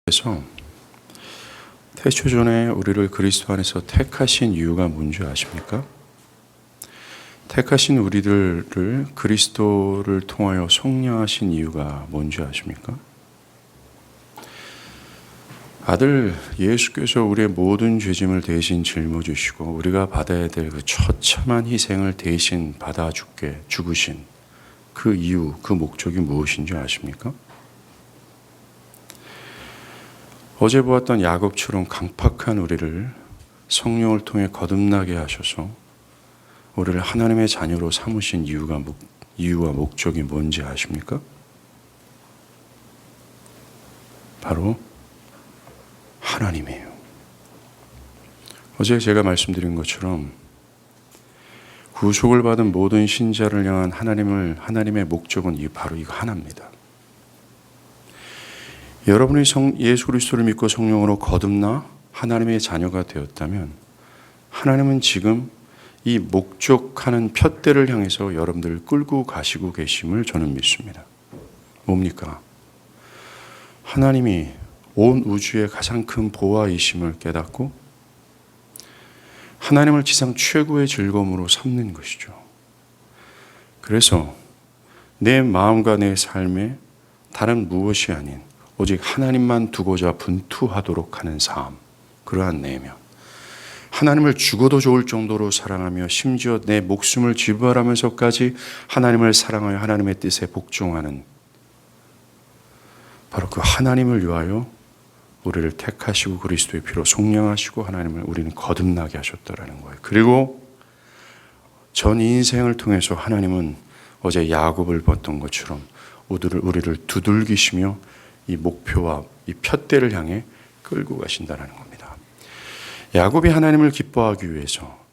그래서 태초전에 우리를 그리스도 안에서 택하신 이유가 뭔지 아십니까? 택하신 우리들을 그리스도를 통하여 속량하신 이유가 뭔지 아십니까? 아들 예수께서 우리의 모든 죄짐을 대신 짊어지시고 우리가 받아야 될 그 처참한 희생을 대신 받아 죽으신 그 이유, 그 목적이 무엇인지 아십니까? 어제 보았던 야곱처럼 강팍한 우리를 성령을 통해 거듭나게 하셔서 우리를 하나님의 자녀로 삼으신 이유와 목적이 뭔지 아십니까? 바로 하나님이에요. 어제 제가 말씀드린 것처럼 구속을 받은 모든 신자를 향한 하나님의 목적은 바로 이거 하나입니다. 여러분이 예수 그리스도를 믿고 성령으로 거듭나 하나님의 자녀가 되었다면 하나님은 지금 이 목적하는 푯대를 향해서 여러분들을 끌고 가시고 계심을 저는 믿습니다. 뭡니까? 하나님이 온 우주의 가장 큰 보화이심을 깨닫고 하나님을 지상 최고의 즐거움으로 삼는 것이죠. 그래서 내 마음과 내 삶에 다른 무엇이 아닌 오직 하나님만 두고자 분투하도록 하는 삶, 그러한 내면 하나님을 죽어도 좋을 정도로 사랑하며 심지어 내 목숨을 지불하면서까지 하나님을 사랑하여 하나님의 뜻에 복종하는 바로 그 하나님을 위하여 우리를 택하시고 그리스도의 피로 속량하시고 하나님을 우리는 거듭나게 하셨다라는 거예요. 그리고 전 인생을 통해서 하나님은 어제 야곱을 봤던 것처럼 우리를 두들기시며 이 목표와 이 푯대를 향해 끌고 가신다는 겁니다. 야곱이 하나님을 기뻐하기 위해서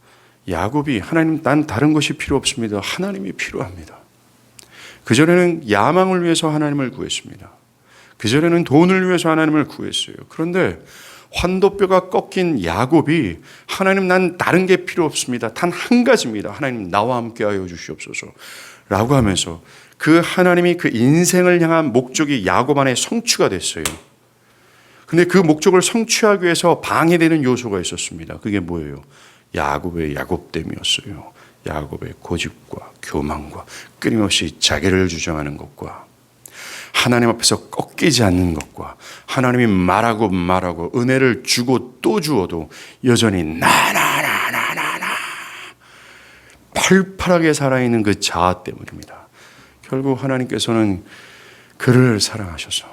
야곱이 하나님 난 다른 것이 필요 없습니다. 하나님이 필요합니다. 그전에는 야망을 위해서 하나님을 구했습니다. 그전에는 돈을 위해서 하나님을 구했어요. 그런데 환도뼈가 꺾인 야곱이 하나님 난 다른 게 필요 없습니다. 단 한 가지입니다. 하나님 나와 함께 하여 주시옵소서 라고 하면서 그 하나님이 그 인생을 향한 목적이 야곱 안에 성취가 됐어요. 근데 그 목적을 성취하기 위해서 방해되는 요소가 있었습니다. 그게 뭐예요? 야곱의 야곱됨이었어요. 야곱의 고집과 교만과 끊임없이 자기를 주장하는 것과 하나님 앞에서 꺾이지 않는 것과 하나님이 말하고 은혜를 주고 또 주어도 여전히 나나나나나나 팔팔하게 살아있는 그 자아 때문입니다. 결국 하나님께서는 그를 사랑하셔서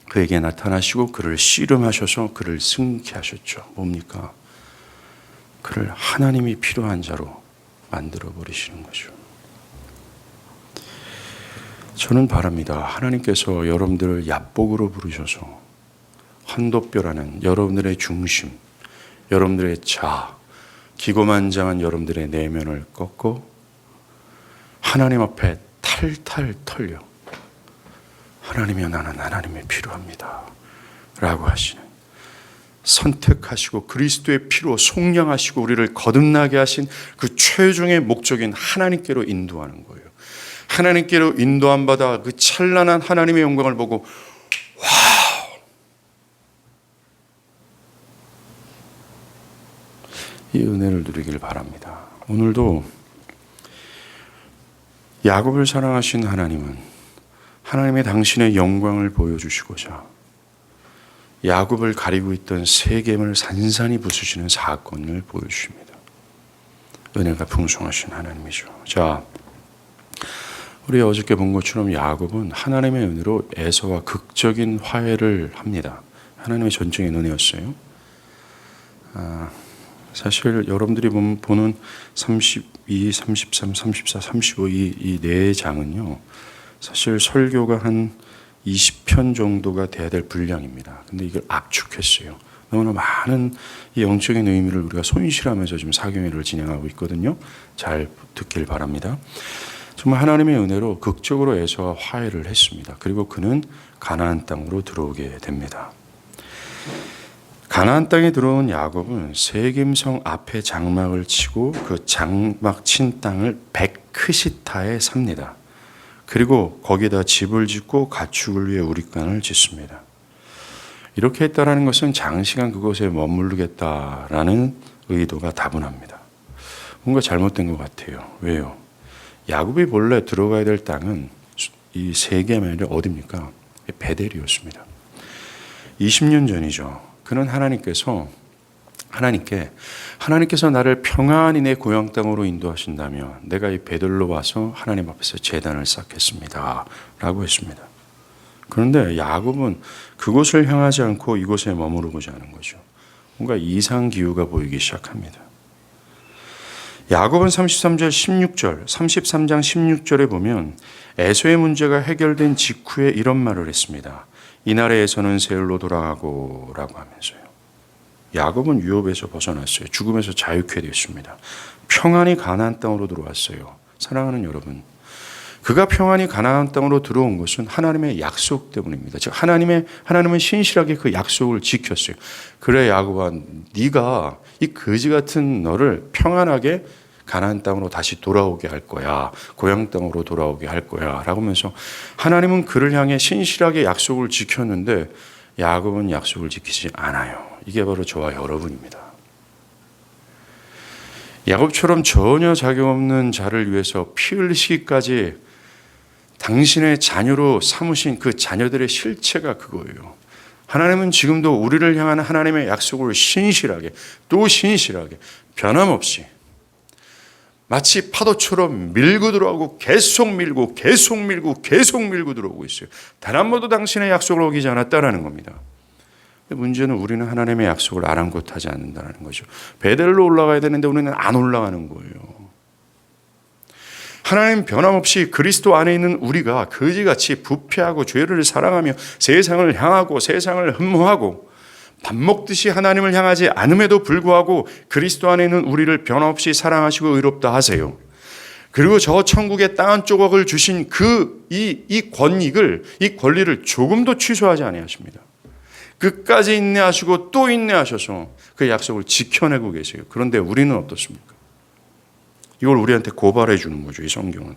그에게 나타나시고 그를 씨름하셔서 그를 승케 하셨죠. 뭡니까? 그를 하나님이 필요한 자로 만들어 버리시는 거죠. 저는 바랍니다. 하나님께서 여러분들을 야복으로 부르셔서 환도뼈라는 여러분들의 중심, 여러분들의 자아, 기고만장한 여러분들의 내면을 꺾고 하나님 앞에 탈탈 털려 하나님이여 나는 하나님이 필요합니다 라고 하시는 선택하시고 그리스도의 피로 속량하시고 우리를 거듭나게 하신 그 최종의 목적인 하나님께로 인도하는 거예요. 하나님께로 인도함 받아 그 찬란한 하나님의 영광을 보고 와우! 이 은혜를 누리길 바랍니다. 오늘도 야곱을 사랑하신 하나님은 하나님의 당신의 영광을 보여주시고자 야곱을 가리고 있던 세겜을 산산히 부수시는 사건을 보여주십니다. 은혜가 풍성하신 하나님이죠. 자, 우리 어저께 본 것처럼 야곱은 하나님의 은혜로 에서와 극적인 화해를 합니다. 하나님의 전적인 은혜였어요. 사실 여러분들이 보는 32, 33, 34, 35 이 네 장은요. 사실 설교가 한 20편 정도가 돼야 될 분량입니다. 근데 이걸 압축했어요. 너무나 많은 이 영적인 의미를 우리가 손실하면서 지금 사경회를 진행하고 있거든요. 잘 듣길 바랍니다. 정말 하나님의 은혜로 극적으로 에서와 화해를 했습니다. 그리고 그는 가나안 땅으로 들어오게 됩니다. 가나안 땅에 들어온 야곱은 세겜성 앞에 장막을 치고 그 장막 친 땅을 베크시타에 삽니다. 그리고 거기에다 집을 짓고 가축을 위해 우릿간을 짓습니다. 이렇게 했다라는 것은 장시간 그곳에 머무르겠다라는 의도가 다분합니다. 뭔가 잘못된 것 같아요. 왜요? 야곱이 본래 들어가야 될 땅은 이 세겜이 아니라 어디입니까? 베델이었습니다. 20년 전이죠. 그는 하나님께서 나를 평안히 내 고향 땅으로 인도하신다면 내가 이 베델로 와서 하나님 앞에서 제단을 쌓겠습니다. 라고 했습니다. 그런데 야곱은 그곳을 향하지 않고 이곳에 머무르고자 하는 거죠. 뭔가 이상 기후가 보이기 시작합니다. 야곱은 33장 16절에 보면 에서의 문제가 해결된 직후에 이런 말을 했습니다. 이날에 에서는 세일로 돌아가고 라고 하면서요. 야곱은 유업에서 벗어났어요. 죽음에서 자유케 되었습니다. 평안히 가나안 땅으로 들어왔어요. 사랑하는 여러분, 그가 평안히 가나안 땅으로 들어온 것은 하나님의 약속 때문입니다. 즉 하나님은 신실하게 그 약속을 지켰어요. 그래 야곱아, 네가 이 거지 같은 너를 평안하게 가나안 땅으로 다시 돌아오게 할 거야. 고향 땅으로 돌아오게 할 거야. 라고 하면서 하나님은 그를 향해 신실하게 약속을 지켰는데 야곱은 약속을 지키지 않아요. 이게 바로 저와 여러분입니다. 야곱처럼 전혀 자격 없는 자를 위해서 피 흘리시기까지 당신의 자녀로 삼으신 그 자녀들의 실체가 그거예요. 하나님은 지금도 우리를 향한 하나님의 약속을 신실하게 또 신실하게 변함없이 마치 파도처럼 밀고 들어오고 계속 밀고 들어오고 있어요. 단 한 번도 당신의 약속을 어기지 않았다라는 겁니다. 문제는 우리는 하나님의 약속을 아랑곳하지 않는다는 거죠. 베델로 올라가야 되는데 우리는 안 올라가는 거예요. 하나님 변함없이 그리스도 안에 있는 우리가 거지같이 부패하고 죄를 사랑하며 세상을 향하고 세상을 흠모하고 밥 먹듯이 하나님을 향하지 않음에도 불구하고 그리스도 안에 있는 우리를 변함없이 사랑하시고 의롭다 하세요. 그리고 저 천국의 땅 한 조각을 주신 이 권리를 조금도 취소하지 아니하십니다. 끝까지 인내하시고 또 인내하셔서 그 약속을 지켜내고 계세요. 그런데 우리는 어떻습니까? 이걸 우리한테 고발해 주는 거죠, 이 성경은.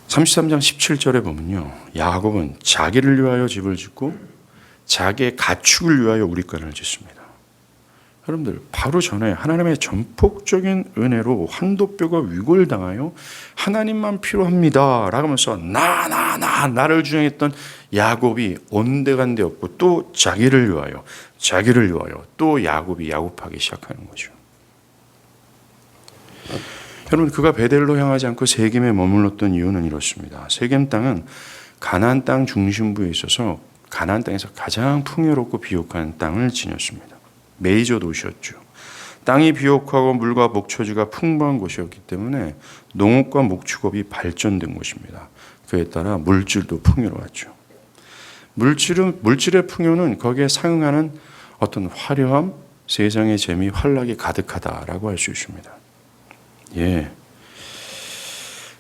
(33장 17절에) 보면요, 야곱은 자기를 위하여 집을 짓고 자기의 가축을 위하여 우리간을 짓습니다. 여러분들, 바로 전에 하나님의 전폭적인 은혜로 한도뼈가 위골당하여 하나님만 필요합니다 라고 하면서 나를 주장했던 야곱이 온데간데 없고 또 자기를 위하여 또 야곱이 야곱하기 시작하는 거죠. 여러분, 그가 베델로 향하지 않고 세겜에 머물렀던 이유는 이렇습니다. 세겜 땅은 가나안 땅 중심부에 있어서 가나안 땅에서 가장 풍요롭고 비옥한 땅을 지녔습니다. 메이저 도시였죠. 땅이 비옥하고 물과 목초지가 풍부한 곳이었기 때문에 농업과 목축업이 발전된 곳입니다. 그에 따라 물질도 풍요로웠죠. 물질의 풍요는 거기에 상응하는 어떤 화려함, 세상의 재미, 활락이 가득하다라고 할 수 있습니다. 예.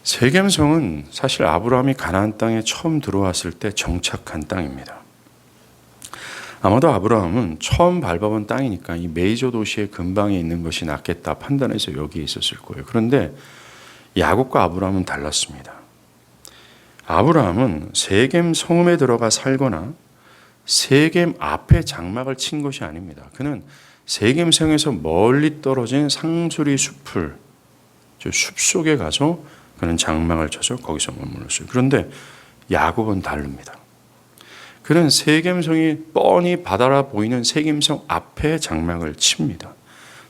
세겜성은 사실 아브라함이 가나안 땅에 처음 들어왔을 때 정착한 땅입니다. 아마도 아브라함은 처음 밟아본 땅이니까 이 메이저 도시의 근방에 있는 것이 낫겠다 판단해서 여기에 있었을 거예요. 그런데 야곱과 아브라함은 달랐습니다. 아브라함은 세겜 성읍에 들어가 살거나 세겜 앞에 장막을 친 것이 아닙니다. 그는 세겜 성에서 멀리 떨어진 상수리 숲을 숲속에 가서 그는 장막을 쳐서 거기서 머물렀어요. 그런데 야곱은 다릅니다. 그는 세겜성이 뻔히 바다라 보이는 세겜성 앞에 장막을 칩니다.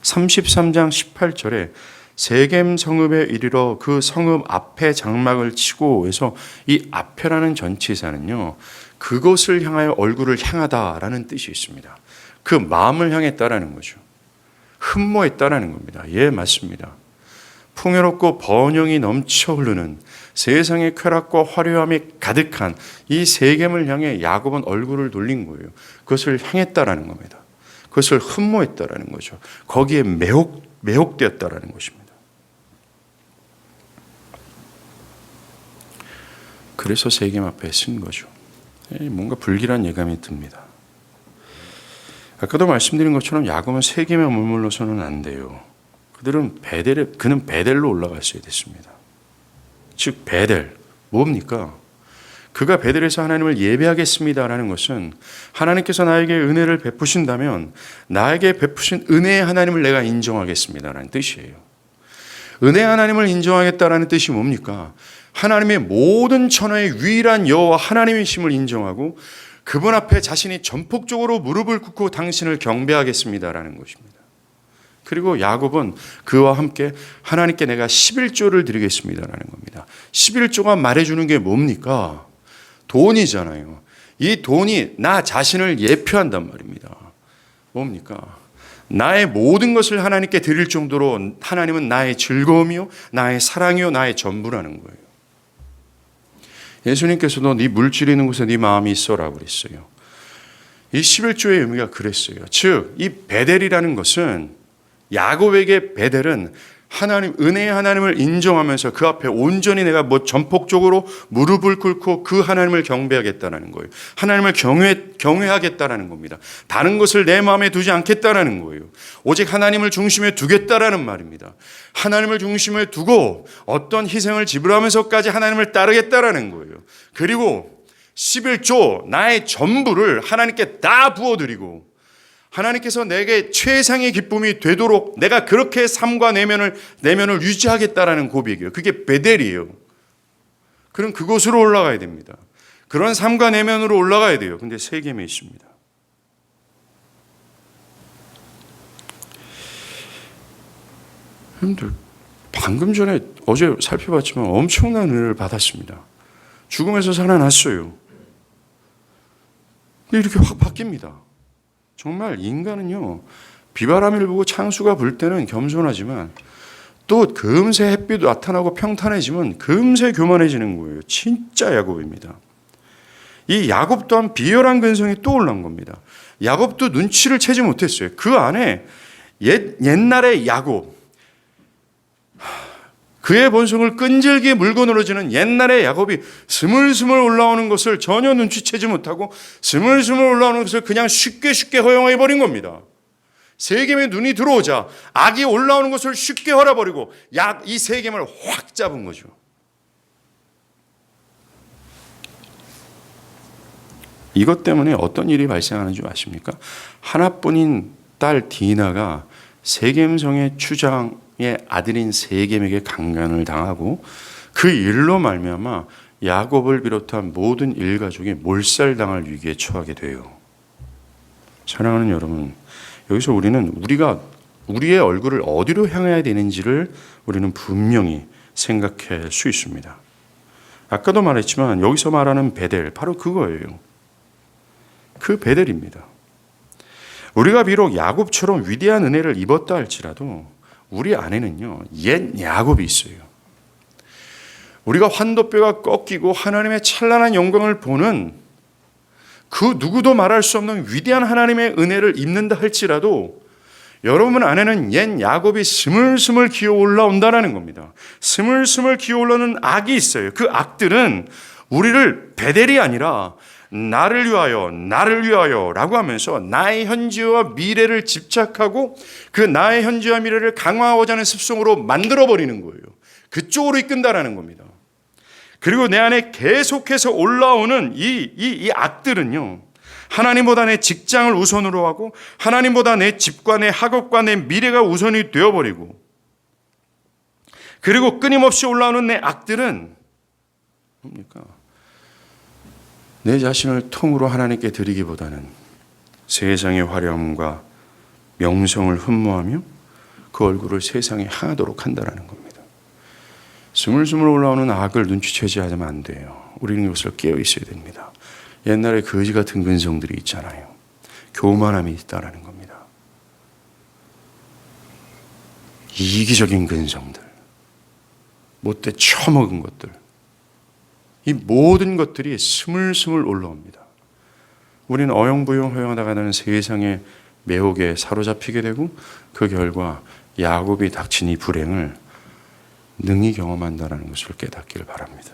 33장 18절에 세겜 성읍에 이르러 그 성읍 앞에 장막을 치고 해서 이 앞에라는 전치사는요, 그것을 향하여 얼굴을 향하다라는 뜻이 있습니다. 그 마음을 향했다라는 거죠. 흠모했다라는 겁니다. 예, 맞습니다. 풍요롭고 번영이 넘쳐 흐르는 세상의 쾌락과 화려함이 가득한 이 세겜을 향해 야곱은 얼굴을 돌린 거예요. 그것을 향했다라는 겁니다. 그것을 흠모했다라는 거죠. 거기에 매혹되었다라는 것입니다. 그래서 세겜 앞에 쓴 거죠. 뭔가 불길한 예감이 듭니다. 아까도 말씀드린 것처럼 야곱은 세겜에 머물러서는 안 돼요. 그는 베델로 올라갔어야 됐습니다. 즉 베델, 뭡니까? 그가 베델에서 하나님을 예배하겠습니다라는 것은 하나님께서 나에게 은혜를 베푸신다면 나에게 베푸신 은혜의 하나님을 내가 인정하겠습니다라는 뜻이에요. 은혜의 하나님을 인정하겠다라는 뜻이 뭡니까? 하나님의 모든 천하의 유일한 여호와 하나님이심을 인정하고 그분 앞에 자신이 전폭적으로 무릎을 꿇고 당신을 경배하겠습니다라는 것입니다. 그리고 야곱은 그와 함께 하나님께 내가 11조를 드리겠습니다라는 겁니다. 11조가 말해주는 게 뭡니까? 돈이잖아요. 이 돈이 나 자신을 예표한단 말입니다. 뭡니까? 나의 모든 것을 하나님께 드릴 정도로 하나님은 나의 즐거움이요, 나의 사랑이요, 나의 전부라는 거예요. 예수님께서도 네 물질이 있는 곳에 네 마음이 있어라고 그랬어요. 이 11조의 의미가 그랬어요. 즉, 이 베델이라는 것은 야곱에게 베델은 하나님, 은혜의 하나님을 인정하면서 그 앞에 온전히 내가 전폭적으로 무릎을 꿇고 그 하나님을 경배하겠다는 거예요. 하나님을 경외하겠다는 겁니다. 다른 것을 내 마음에 두지 않겠다는 거예요. 오직 하나님을 중심에 두겠다라는 말입니다. 하나님을 중심에 두고 어떤 희생을 지불하면서까지 하나님을 따르겠다라는 거예요. 그리고 11조 나의 전부를 하나님께 다 부어드리고 하나님께서 내게 최상의 기쁨이 되도록 내가 그렇게 삶과 내면을 유지하겠다라는 고백이에요. 그게 베델이에요. 그럼 그곳으로 올라가야 됩니다. 그런 삶과 내면으로 올라가야 돼요. 근데 세겜에 있습니다. 여러분들, 방금 전에 어제 살펴봤지만 엄청난 은혜를 받았습니다. 죽음에서 살아났어요. 근데 이렇게 확 바뀝니다. 정말 인간은요, 비바람을 보고 창수가 불 때는 겸손하지만 또 금세 햇빛 나타나고 평탄해지면 금세 교만해지는 거예요. 진짜 야곱입니다. 이 야곱 또한 비열한 근성이 또 올라온 겁니다. 야곱도 눈치를 채지 못했어요. 그 안에 옛날의 야곱, 그의 본성을 끈질기게 물고 늘어지는 옛날의 야곱이 스물스물 올라오는 것을 전혀 눈치채지 못하고 스물스물 올라오는 것을 그냥 쉽게 허용해버린 겁니다. 세겜에 눈이 들어오자 악이 올라오는 것을 쉽게 헐어버리고 이 세겜을 확 잡은 거죠. 이것 때문에 어떤 일이 발생하는 줄 아십니까? 하나뿐인 딸 디나가 세겜성의 추장의 아들인 세겜에게 강간을 당하고 그 일로 말미암아 야곱을 비롯한 모든 일가족이 몰살당할 위기에 처하게 돼요. 사랑하는 여러분, 여기서 우리는 우리의 얼굴을 어디로 향해야 되는지를 우리는 분명히 생각할 수 있습니다. 아까도 말했지만 여기서 말하는 베델, 바로 그거예요. 그 베델입니다. 우리가 비록 야곱처럼 위대한 은혜를 입었다 할지라도 우리 안에는요, 옛 야곱이 있어요. 우리가 환도뼈가 꺾이고 하나님의 찬란한 영광을 보는 그 누구도 말할 수 없는 위대한 하나님의 은혜를 입는다 할지라도 여러분 안에는 옛 야곱이 스물스물 기어 올라온다는 겁니다. 스물스물 기어 올라오는 악이 있어요. 그 악들은 우리를 베델이 아니라 나를 위하여 라고 하면서 나의 현재와 미래를 집착하고 그 나의 현재와 미래를 강화하고자 하는 습성으로 만들어버리는 거예요. 그쪽으로 이끈다라는 겁니다. 그리고 내 안에 계속해서 올라오는 이 악들은요, 하나님보다 내 직장을 우선으로 하고 하나님보다 내 집과 내 학업과 내 미래가 우선이 되어버리고, 그리고 끊임없이 올라오는 내 악들은 뭡니까? 내 자신을 통으로 하나님께 드리기보다는 세상의 화려함과 명성을 흠모하며 그 얼굴을 세상에 향하도록 한다는 겁니다. 스물스물 올라오는 악을 눈치채지 하면 안 돼요. 우리는 이것을 깨어 있어야 됩니다. 옛날에 거지 같은 근성들이 있잖아요. 교만함이 있다는 겁니다. 이기적인 근성들, 못돼 처먹은 것들, 이 모든 것들이 스물스물 올라옵니다. 우리는 어영부영 허용하다가는 세상의 매혹에 사로잡히게 되고 그 결과 야곱이 닥친 이 불행을 능히 경험한다는 것을 깨닫기를 바랍니다.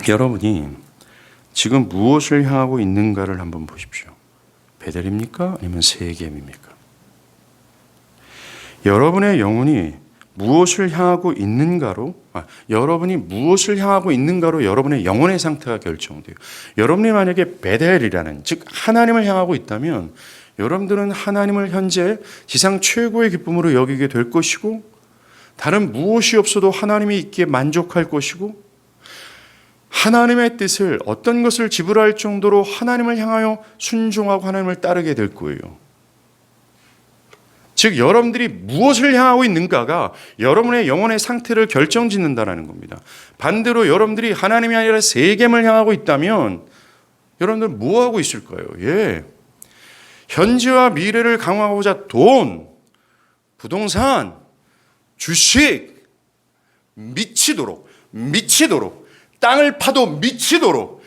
여러분이 지금 무엇을 향하고 있는가를 한번 보십시오. 베델입니까? 아니면 세겜입니까? 여러분의 영혼이 무엇을 향하고 있는가로, 여러분이 무엇을 향하고 있는가로 여러분의 영혼의 상태가 결정돼요. 여러분이 만약에 베델이라는, 즉 하나님을 향하고 있다면 여러분들은 하나님을 현재 지상 최고의 기쁨으로 여기게 될 것이고, 다른 무엇이 없어도 하나님이 있기에 만족할 것이고, 하나님의 뜻을, 어떤 것을 지불할 정도로 하나님을 향하여 순종하고 하나님을 따르게 될 거예요. 즉 여러분들이 무엇을 향하고 있는가가 여러분의 영혼의 상태를 결정짓는다라는 겁니다. 반대로 여러분들이 하나님이 아니라 세겜을 향하고 있다면 여러분들 뭐 하고 있을까요? 현재와 미래를 강화하고자 돈, 부동산, 주식, 미치도록 땅을 파도 미치도록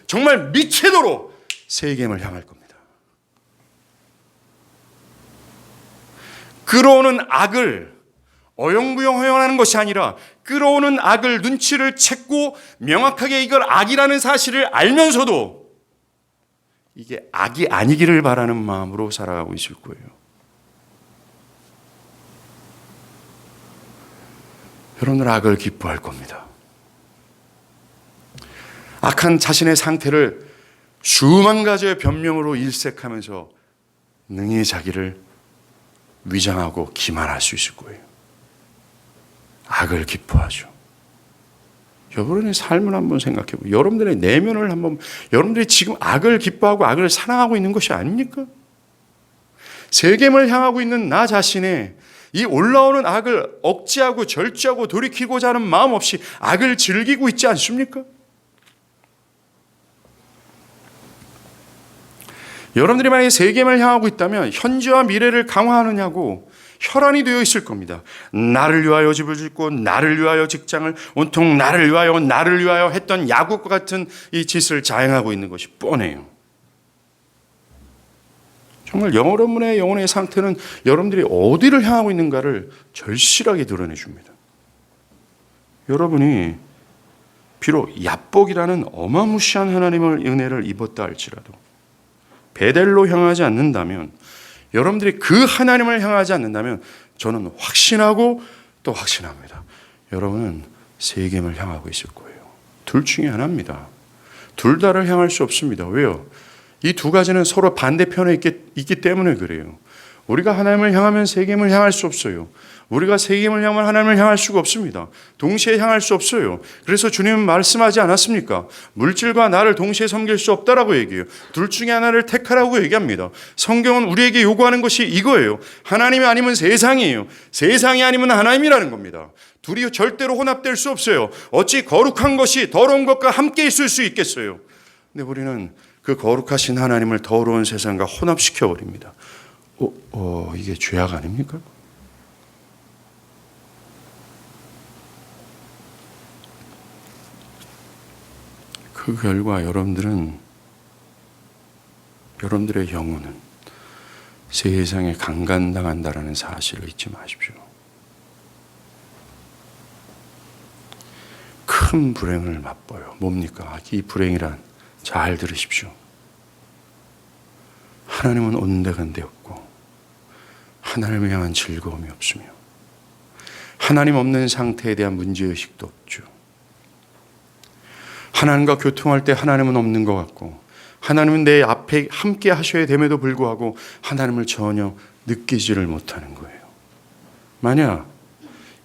정말 미치도록 세겜을 향할 겁니다. 끌어오는 악을 어영부영 허용하는 것이 아니라 끌어오는 악을 눈치를 채고 명확하게 이걸 악이라는 사실을 알면서도 이게 악이 아니기를 바라는 마음으로 살아가고 있을 거예요. 여러분들 악을 기뻐할 겁니다. 악한 자신의 상태를 수만 가지의 변명으로 일색하면서 능히 자기를 위장하고 기만할 수 있을 거예요. 악을 기뻐하죠. 여러분의 삶을 한번 생각해 보세요. 여러분들의 내면을 한번, 여러분들이 지금 악을 기뻐하고 악을 사랑하고 있는 것이 아닙니까? 세겜을 향하고 있는 나 자신의 이 올라오는 악을 억제하고 절제하고 돌이키고자 하는 마음 없이 악을 즐기고 있지 않습니까? 여러분들이 만약에 세겜을 향하고 있다면 현재와 미래를 강화하느냐고 혈안이 되어 있을 겁니다. 나를 위하여 집을 짓고 나를 위하여 직장을, 온통 나를 위하여 했던 야곱과 같은 이 짓을 자행하고 있는 것이 뻔해요. 정말 여러분의 영혼의 상태는 여러분들이 어디를 향하고 있는가를 절실하게 드러내 줍니다. 여러분이 비록 야복이라는 어마무시한 하나님의 은혜를 입었다 할지라도 베델로 향하지 않는다면, 여러분들이 그 하나님을 향하지 않는다면 저는 확신하고 또 확신합니다. 여러분은 세겜을 향하고 있을 거예요. 둘 중에 하나입니다. 둘 다를 향할 수 없습니다. 왜요? 이 두 가지는 서로 반대편에 있기 때문에 그래요. 우리가 하나님을 향하면 세겜을 향할 수 없어요. 우리가 세겜을 향하면 하나님을 향할 수가 없습니다. 동시에 향할 수 없어요. 그래서 주님은 말씀하지 않았습니까? 물질과 나를 동시에 섬길 수 없다라고 얘기해요. 둘 중에 하나를 택하라고 얘기합니다. 성경은 우리에게 요구하는 것이 이거예요. 하나님이 아니면 세상이에요. 세상이 아니면 하나님이라는 겁니다. 둘이 절대로 혼합될 수 없어요. 어찌 거룩한 것이 더러운 것과 함께 있을 수 있겠어요? 근데 우리는 그 거룩하신 하나님을 더러운 세상과 혼합시켜버립니다. 이게 죄악 아닙니까? 그 결과 여러분들의 영혼은 세상에 강간당한다라는 사실을 잊지 마십시오. 큰 불행을 맛봐요. 뭡니까? 이 불행이란, 잘 들으십시오. 하나님은 온데간데 없고 하나님을 향한 즐거움이 없으며 하나님 없는 상태에 대한 문제의식도 없죠. 하나님과 교통할 때 하나님은 없는 것 같고 하나님은 내 앞에 함께 하셔야 됨에도 불구하고 하나님을 전혀 느끼지를 못하는 거예요. 만약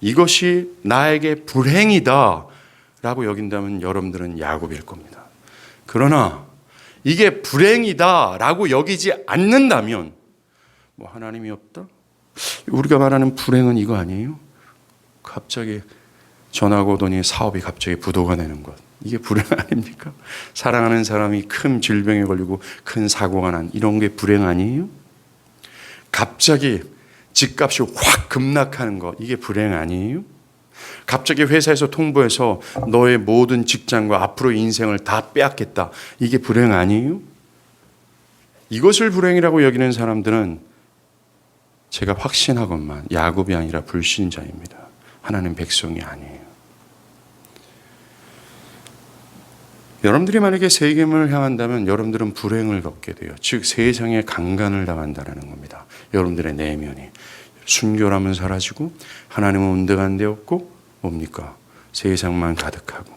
이것이 나에게 불행이다 라고 여긴다면 여러분들은 야곱일 겁니다. 그러나 이게 불행이다 라고 여기지 않는다면 하나님이 없다? 우리가 말하는 불행은 이거 아니에요? 갑자기 전화가 오더니 사업이 갑자기 부도가 되는 것, 이게 불행 아닙니까? 사랑하는 사람이 큰 질병에 걸리고 큰 사고가 난, 이런 게 불행 아니에요? 갑자기 집값이 확 급락하는 것, 이게 불행 아니에요? 갑자기 회사에서 통보해서 너의 모든 직장과 앞으로의 인생을 다 빼앗겠다, 이게 불행 아니에요? 이것을 불행이라고 여기는 사람들은 제가 확신하건만 야곱이 아니라 불신자입니다. 하나님 백성이 아니에요. 여러분들이 만약에 세겜을 향한다면 여러분들은 불행을 겪게 돼요. 즉 세상에 강간을 당한다는 겁니다. 여러분들의 내면이. 순결함은 사라지고 하나님은 온데간데 없고 뭡니까? 세상만 가득하고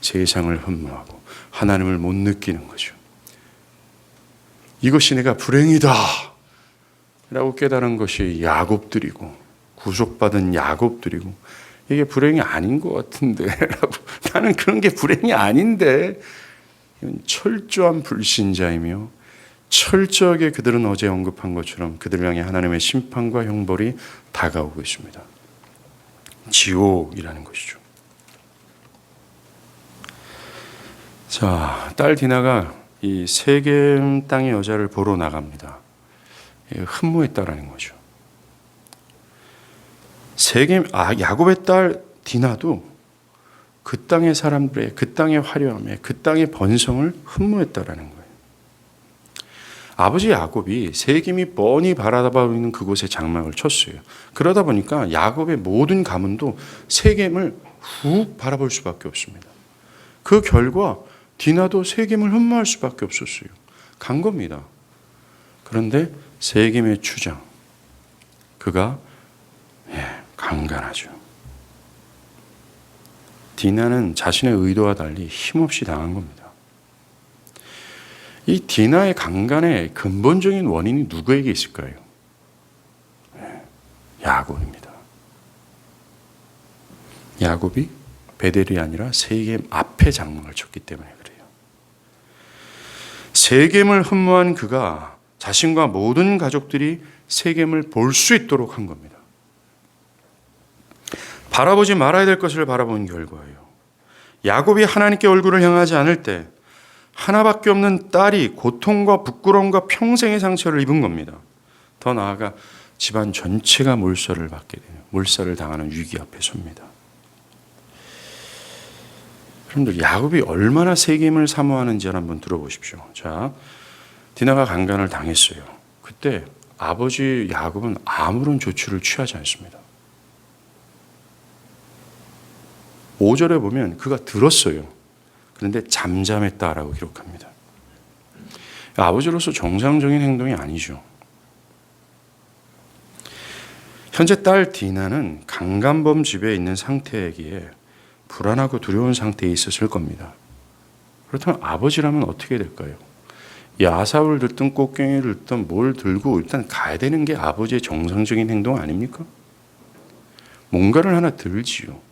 세상을 흠모하고 하나님을 못 느끼는 거죠. 이것이 내가 불행이다 라고 깨달은 것이 야곱들이고 구속받은 야곱들이고 이게 불행이 아닌 것 같은데 라고 나는 그런 게 불행이 아닌데 이건 철저한 불신자이며 철저하게 그들은 어제 언급한 것처럼 그들을 향해 하나님의 심판과 형벌이 다가오고 있습니다. 지옥이라는 것이죠. 자, 딸 디나가 이 세겜 땅의 여자를 보러 나갑니다. 흠모했다라는 거죠. 야곱의 딸 디나도 그 땅의 사람들의 그 땅의 화려함에 그 땅의 번성을 흠모했다라는 거예요. 아버지 야곱이 세겜이 뻔히 바라봐 보이는 그곳에 장막을 쳤어요. 그러다 보니까 야곱의 모든 가문도 세겜을 훅 바라볼 수밖에 없습니다. 그 결과 디나도 세겜을 흠모할 수밖에 없었어요. 간 겁니다. 그런데 세겜의 주장, 그가 강간하죠. 디나는 자신의 의도와 달리 힘없이 당한 겁니다. 이 디나의 강간의 근본적인 원인이 누구에게 있을까요? 야곱입니다. 야곱이 베델이 아니라 세겜 앞에 장막을 쳤기 때문에 그래요. 세겜을 흠모한 그가 자신과 모든 가족들이 세겜을 볼 수 있도록 한 겁니다. 바라보지 말아야 될 것을 바라본 결과예요. 야곱이 하나님께 얼굴을 향하지 않을 때 하나밖에 없는 딸이 고통과 부끄러움과 평생의 상처를 입은 겁니다. 더 나아가 집안 전체가 몰살을 받게 돼요. 몰살을 당하는 위기 앞에 섭니다. 여러분들 야곱이 얼마나 세겜을 사모하는지 한번 들어보십시오. 자, 디나가 강간을 당했어요. 그때 아버지 야곱은 아무런 조치를 취하지 않습니다. 5절에 보면 그가 들었어요. 그런데 잠잠했다라고 기록합니다. 아버지로서 정상적인 행동이 아니죠. 현재 딸 디나는 강간범 집에 있는 상태이기에 불안하고 두려운 상태에 있었을 겁니다. 그렇다면 아버지라면 어떻게 될까요? 야삽을 들든 꽃갱이를 들든 뭘 들고 일단 가야 되는 게 아버지의 정상적인 행동 아닙니까? 뭔가를 하나 들지요.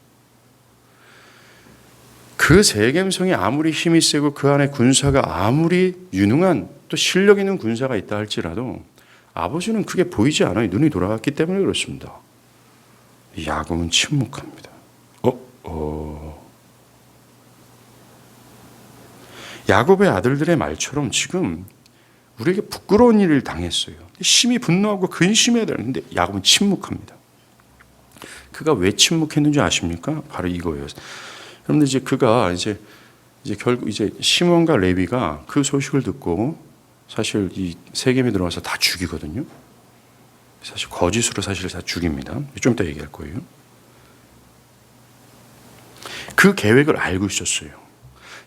그 세겜성이 아무리 힘이 세고 그 안에 군사가 아무리 유능한 또 실력 있는 군사가 있다 할지라도 아버지는 그게 보이지 않아요. 눈이 돌아갔기 때문에 그렇습니다. 야곱은 침묵합니다. 야곱의 아들들의 말처럼 지금 우리에게 부끄러운 일을 당했어요. 심히 분노하고 근심해야 되는데 야곱은 침묵합니다. 그가 왜 침묵했는지 아십니까? 바로 이거예요. 그런데 이제 그가 이제 결국 이제 시몬과 레위가 그 소식을 듣고 사실 이 세겜에 들어가서 다 죽이거든요. 사실 거짓으로 사실 다 죽입니다. 좀 이따 얘기할 거예요. 그 계획을 알고 있었어요.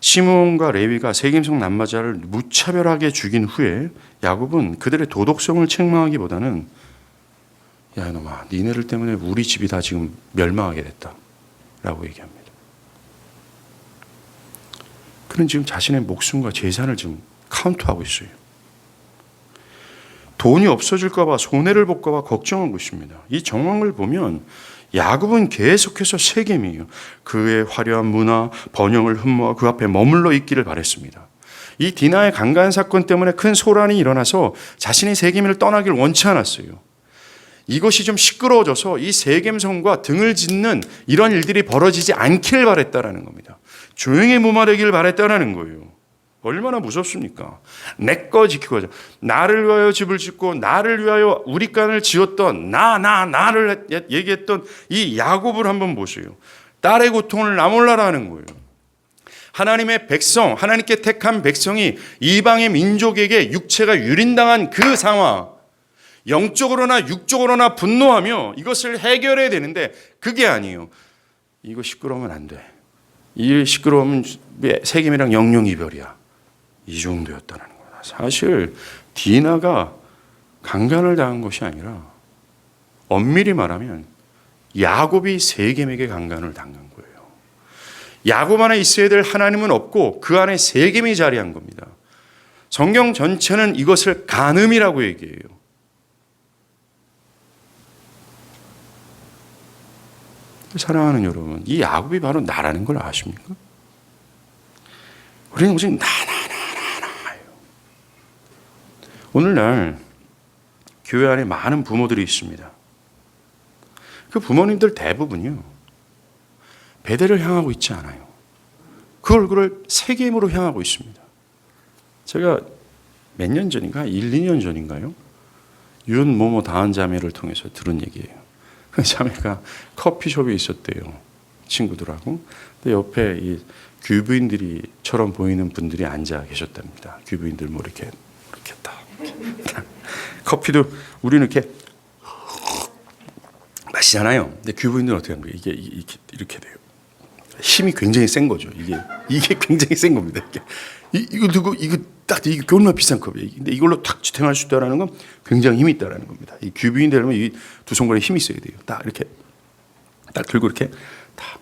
시몬과 레위가 세겜성 남자를 무차별하게 죽인 후에 야곱은 그들의 도덕성을 책망하기보다는 야 이놈아 니네들 때문에 우리 집이 다 지금 멸망하게 됐다라고 얘기합니다. 그는 지금 자신의 목숨과 재산을 지금 카운트하고 있어요. 돈이 없어질까 봐 손해를 볼까 봐 걱정한 것입니다. 이 정황을 보면 야곱은 계속해서 세겜이에요. 그의 화려한 문화, 번영을 흠모하고 그 앞에 머물러 있기를 바랬습니다. 이 디나의 강간 사건 때문에 큰 소란이 일어나서 자신이 세겜을 떠나기를 원치 않았어요. 이것이 좀 시끄러워져서 이 세겜성과 등을 짓는 이런 일들이 벌어지지 않길 바랬다라는 겁니다. 조용히 무마되기를 바랬다라는 거예요. 얼마나 무섭습니까? 내 거 지키고 하자. 나를 위하여 집을 짓고 나를 위하여 우리간을 지었던 나를 얘기했던 이 야곱을 한번 보세요. 딸의 고통을 나 몰라라 하는 거예요. 하나님의 백성, 하나님께 택한 백성이 이방의 민족에게 육체가 유린당한 그 상황, 영적으로나 육적으로나 분노하며 이것을 해결해야 되는데 그게 아니에요. 이거 시끄러우면 안 돼. 이 시끄러우면 세겜이랑 영영이별이야. 이 정도였다는 거야. 사실 디나가 강간을 당한 것이 아니라 엄밀히 말하면 야곱이 세겜에게 강간을 당한 거예요. 야곱 안에 있어야 될 하나님은 없고 그 안에 세겜이 자리한 겁니다. 성경 전체는 이것을 간음이라고 얘기해요. 사랑하는 여러분, 이 야곱이 바로 나라는 걸 아십니까? 우리는 오직 나예요. 오늘날 교회 안에 많은 부모들이 있습니다. 그 부모님들 대부분이요, 베델을 향하고 있지 않아요. 그 얼굴을 세겜으로 향하고 있습니다. 제가 몇 년 전인가, 1, 2년 전인가요? 윤모모 다한 자매를 통해서 들은 얘기예요. 그 자매가 커피숍에 있었대요, 친구들하고. 근데 옆에 이 귀부인들이처럼 보이는 분들이 앉아 계셨답니다. 귀부인들 뭐 이렇게 딱 커피도 우리는 이렇게 마시잖아요. 근데 귀부인들은 어떻게 합니까? 이게 이렇게 돼요. 힘이 굉장히 센 거죠. 이게 굉장히 센 겁니다. 이거 누구 이거 딱 이게 얼마나 비싼 컵이에요. 근데 이걸로 탁 지탱할 수 있다라는 건 굉장히 힘이 있다라는 겁니다. 이 귀부인 되려면 이 두 손가락에 힘이 있어야 돼요. 딱 이렇게 딱 들고 이렇게 딱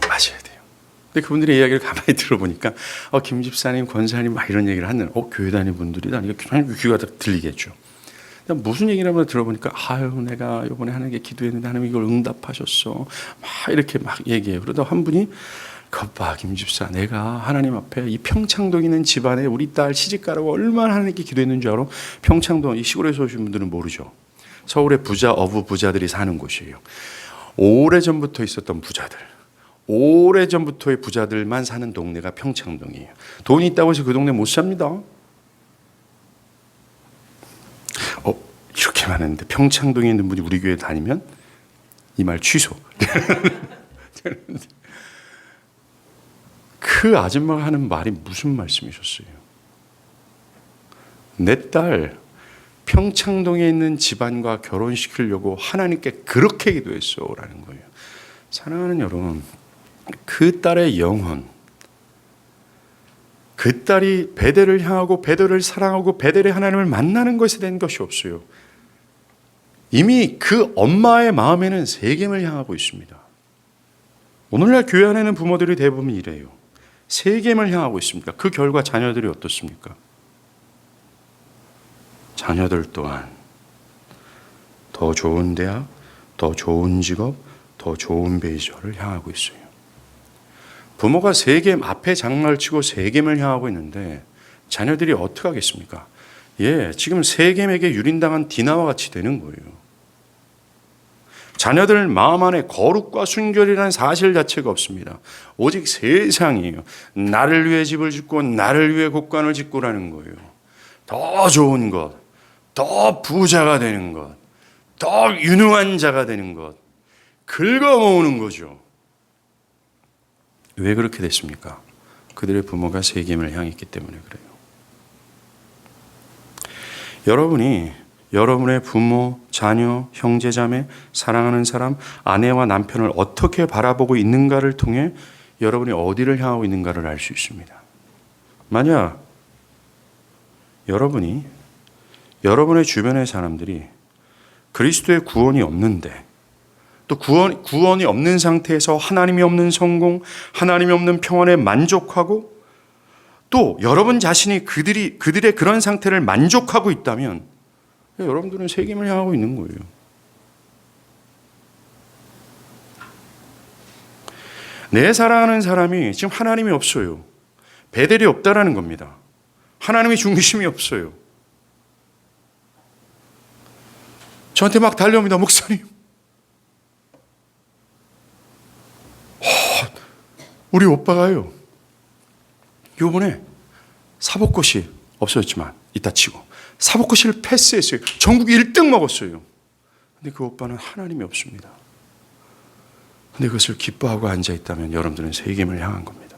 마셔야 돼요. 근데 그분들의 이야기를 가만히 들어보니까 김 집사님, 권사님 막 이런 얘기를 하는 교회 다니는 분들이다. 그러니까 귀가 딱 들리겠죠. 무슨 얘기를 한번 들어보니까 내가 이번에 하나님께 기도했는데 하나님 이걸 응답하셨어. 막 이렇게 막 얘기해요. 그러다 한 분이 겉봐 김 집사, 내가 하나님 앞에 이 평창동에 있는 집안에 우리 딸 시집가라고 얼마나 하나님께 기도했는 줄 알아? 평창동, 이 시골에서 오신 분들은 모르죠. 서울의 어부 부자들이 사는 곳이에요. 오래전부터 있었던 부자들, 오래전부터의 부자들만 사는 동네가 평창동이에요. 돈이 있다고 해서 그 동네 못 삽니다. 이렇게 많은데 평창동에 있는 분이 우리 교회 다니면 이 말 취소. 그 아줌마가 하는 말이 무슨 말씀이셨어요? 내 딸 평창동에 있는 집안과 결혼시키려고 하나님께 그렇게 기도했어라는 거예요. 사랑하는 여러분, 그 딸의 영혼, 그 딸이 베델을 향하고 베델을 사랑하고 베델의 하나님을 만나는 것에 대한 것이 없어요. 이미 그 엄마의 마음에는 세겜을 향하고 있습니다. 오늘날 교회 안에는 부모들이 대부분 이래요. 세겜을 향하고 있습니다. 그 결과 자녀들이 어떻습니까? 자녀들 또한 더 좋은 대학, 더 좋은 직업, 더 좋은 베이저를 향하고 있어요. 부모가 세겜 앞에 장난을 치고 세겜을 향하고 있는데 자녀들이 어떻게 하겠습니까? 지금 세겜에게 유린당한 디나와 같이 되는 거예요. 자녀들 마음 안에 거룩과 순결이라는 사실 자체가 없습니다. 오직 세상이에요. 나를 위해 집을 짓고 나를 위해 곳간을 짓고라는 거예요. 더 좋은 것, 더 부자가 되는 것, 더 유능한 자가 되는 것, 긁어모으는 거죠. 왜 그렇게 됐습니까? 그들의 부모가 세겜을 향했기 때문에 그래요. 여러분이 여러분의 부모, 자녀, 형제, 자매, 사랑하는 사람, 아내와 남편을 어떻게 바라보고 있는가를 통해 여러분이 어디를 향하고 있는가를 알 수 있습니다. 만약 여러분이 여러분의 주변의 사람들이 그리스도의 구원이 없는데 또 구원이 없는 상태에서 하나님이 없는 성공, 하나님이 없는 평안에 만족하고 또 여러분 자신이 그들의 그런 상태를 만족하고 있다면 여러분들은 세겜을 향하고 있는 거예요. 내 사랑하는 사람이 지금 하나님이 없어요. 베델이 없다라는 겁니다. 하나님의 중심이 없어요. 저한테 막 달려옵니다. 목사님, 우리 오빠가요, 요번에 사법고시 없어졌지만 이따 치고 사법고시를 패스했어요. 전국 1등 먹었어요. 근데 그 오빠는 하나님이 없습니다. 근데 그것을 기뻐하고 앉아있다면 여러분들은 세겜을 향한 겁니다.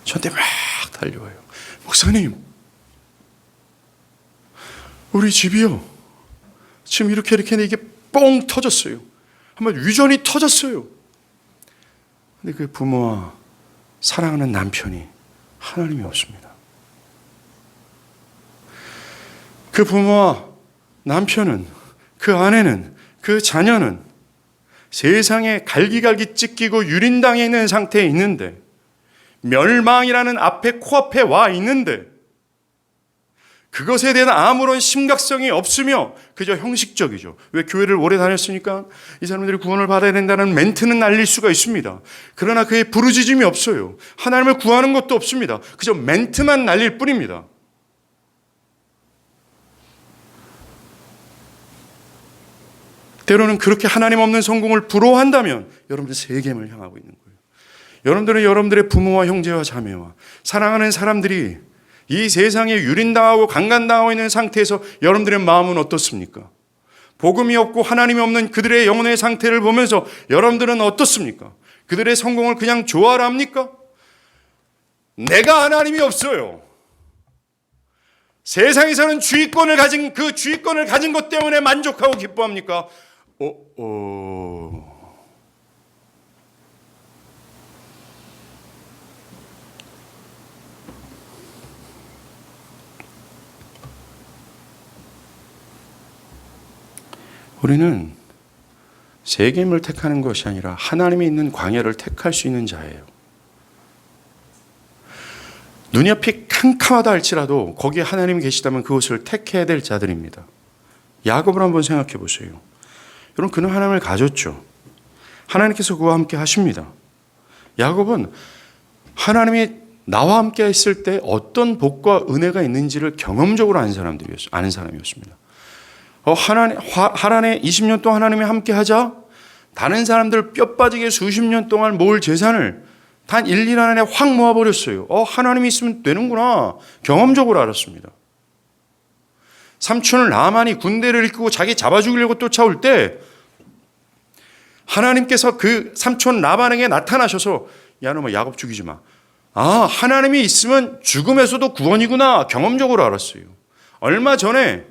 저한테 막 달려와요. 목사님, 우리 집이요, 지금 이렇게 이게 뻥 터졌어요. 한번 유전이 터졌어요. 근데 그 부모와 사랑하는 남편이 하나님이 없습니다. 그 부모와 남편은, 그 아내는, 그 자녀는 세상에 갈기갈기 찢기고 유린당해 있는 상태에 있는데, 멸망이라는 코앞에 와 있는데, 그것에 대한 아무런 심각성이 없으며 그저 형식적이죠. 왜 교회를 오래 다녔으니까 이 사람들이 구원을 받아야 된다는 멘트는 날릴 수가 있습니다. 그러나 그의 부르짖음이 없어요. 하나님을 구하는 것도 없습니다. 그저 멘트만 날릴 뿐입니다. 때로는 그렇게 하나님 없는 성공을 부러워한다면 여러분들 세겜을 향하고 있는 거예요. 여러분들은 여러분들의 부모와 형제와 자매와 사랑하는 사람들이 이 세상에 유린당하고 강간당하고 있는 상태에서 여러분들의 마음은 어떻습니까? 복음이 없고 하나님이 없는 그들의 영혼의 상태를 보면서 여러분들은 어떻습니까? 그들의 성공을 그냥 좋아라 합니까? 내가 하나님이 없어요. 세상에서는 주의권을 가진 그 주의권을 가진 것 때문에 만족하고 기뻐합니까? 우리는 세겜을 택하는 것이 아니라 하나님이 있는 광야를 택할 수 있는 자예요. 눈옆이 캄캄하다 할지라도 거기에 하나님이 계시다면 그것을 택해야 될 자들입니다. 야곱을 한번 생각해 보세요. 여러분, 그는 하나님을 가졌죠. 하나님께서 그와 함께 하십니다. 야곱은 하나님이 나와 함께 있을 때 어떤 복과 은혜가 있는지를 경험적으로 아는 사람이었습니다. 하란에 20년 동안 하나님이 함께 하자 다른 사람들 뼈 빠지게 수십 년 동안 모을 재산을 단 1, 2년 안에 확 모아버렸어요. 하나님이 있으면 되는구나. 경험적으로 알았습니다. 삼촌을 나만이 군대를 이끌고 자기 잡아 죽이려고 쫓아올 때 하나님께서 그 삼촌 라반에게 나타나셔서 야, 너 야곱 죽이지 마. 하나님이 있으면 죽음에서도 구원이구나. 경험적으로 알았어요. 얼마 전에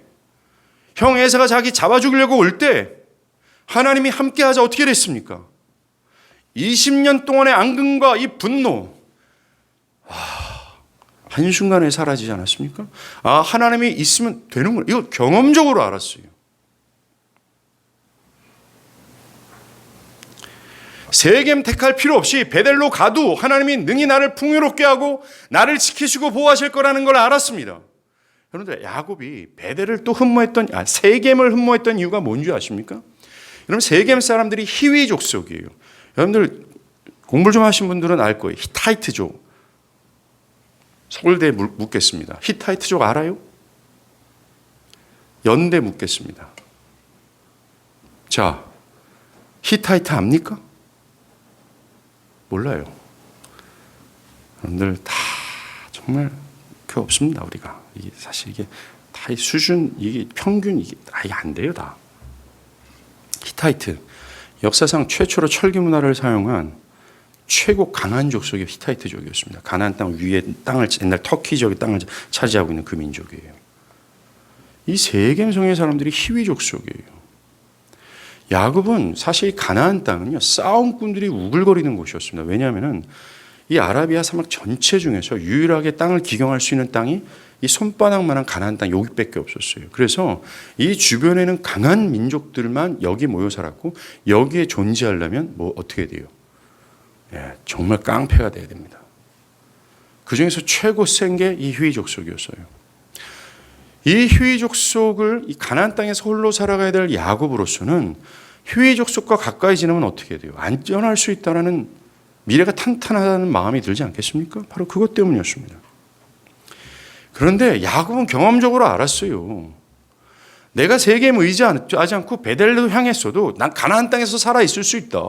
형 에사가 자기 잡아 죽이려고 올 때 하나님이 함께하자 어떻게 됐습니까? 20년 동안의 앙금과 이 분노 한순간에 사라지지 않았습니까? 하나님이 있으면 되는구나. 이거 경험적으로 알았어요. 세겜 택할 필요 없이 베델로 가도 하나님이 능히 나를 풍요롭게 하고 나를 지키시고 보호하실 거라는 걸 알았습니다. 여러분들, 야곱이 베델을 또 세겜을 흠모했던 이유가 뭔지 아십니까? 여러분, 세겜 사람들이 히위 족속이에요. 여러분들 공부 좀 하신 분들은 알 거예요. 히타이트족. 서울대 묻겠습니다. 히타이트족 알아요? 연대 묻겠습니다. 자, 히타이트 압니까? 몰라요. 여러분들 다 정말 그 없습니다. 우리가 사실 이게 다 수준, 이게 평균, 이게 아예 안 돼요. 다. 히타이트, 역사상 최초로 철기 문화를 사용한 최고 강한 족속이 히타이트족이었습니다. 가나안 땅 위에 땅을, 옛날 터키 지역의 땅을 차지하고 있는 그 민족이에요. 이 세겜성의 사람들이 히위 족속이에요. 야곱은 사실 가나안 땅은요, 싸움꾼들이 우글거리는 곳이었습니다. 왜냐하면은 이 아라비아 사막 전체 중에서 유일하게 땅을 기경할 수 있는 땅이 이 손바닥만한 가나안 땅 여기밖에 없었어요. 그래서 이 주변에는 강한 민족들만 여기 모여 살았고 여기에 존재하려면 어떻게 돼요? 정말 깡패가 돼야 됩니다. 그 중에서 최고 센 게 이 히위 족속이었어요. 이 히위 족속을 이 가나안 땅에서 홀로 살아가야 될 야곱으로서는 히위 족속과 가까이 지내면 어떻게 돼요? 안전할 수 있다라는, 미래가 탄탄하다는 마음이 들지 않겠습니까? 바로 그것 때문이었습니다. 그런데 야곱은 경험적으로 알았어요. 내가 세겜 의지하지 않고 베델로 향했어도 난 가나안 땅에서 살아 있을 수 있다.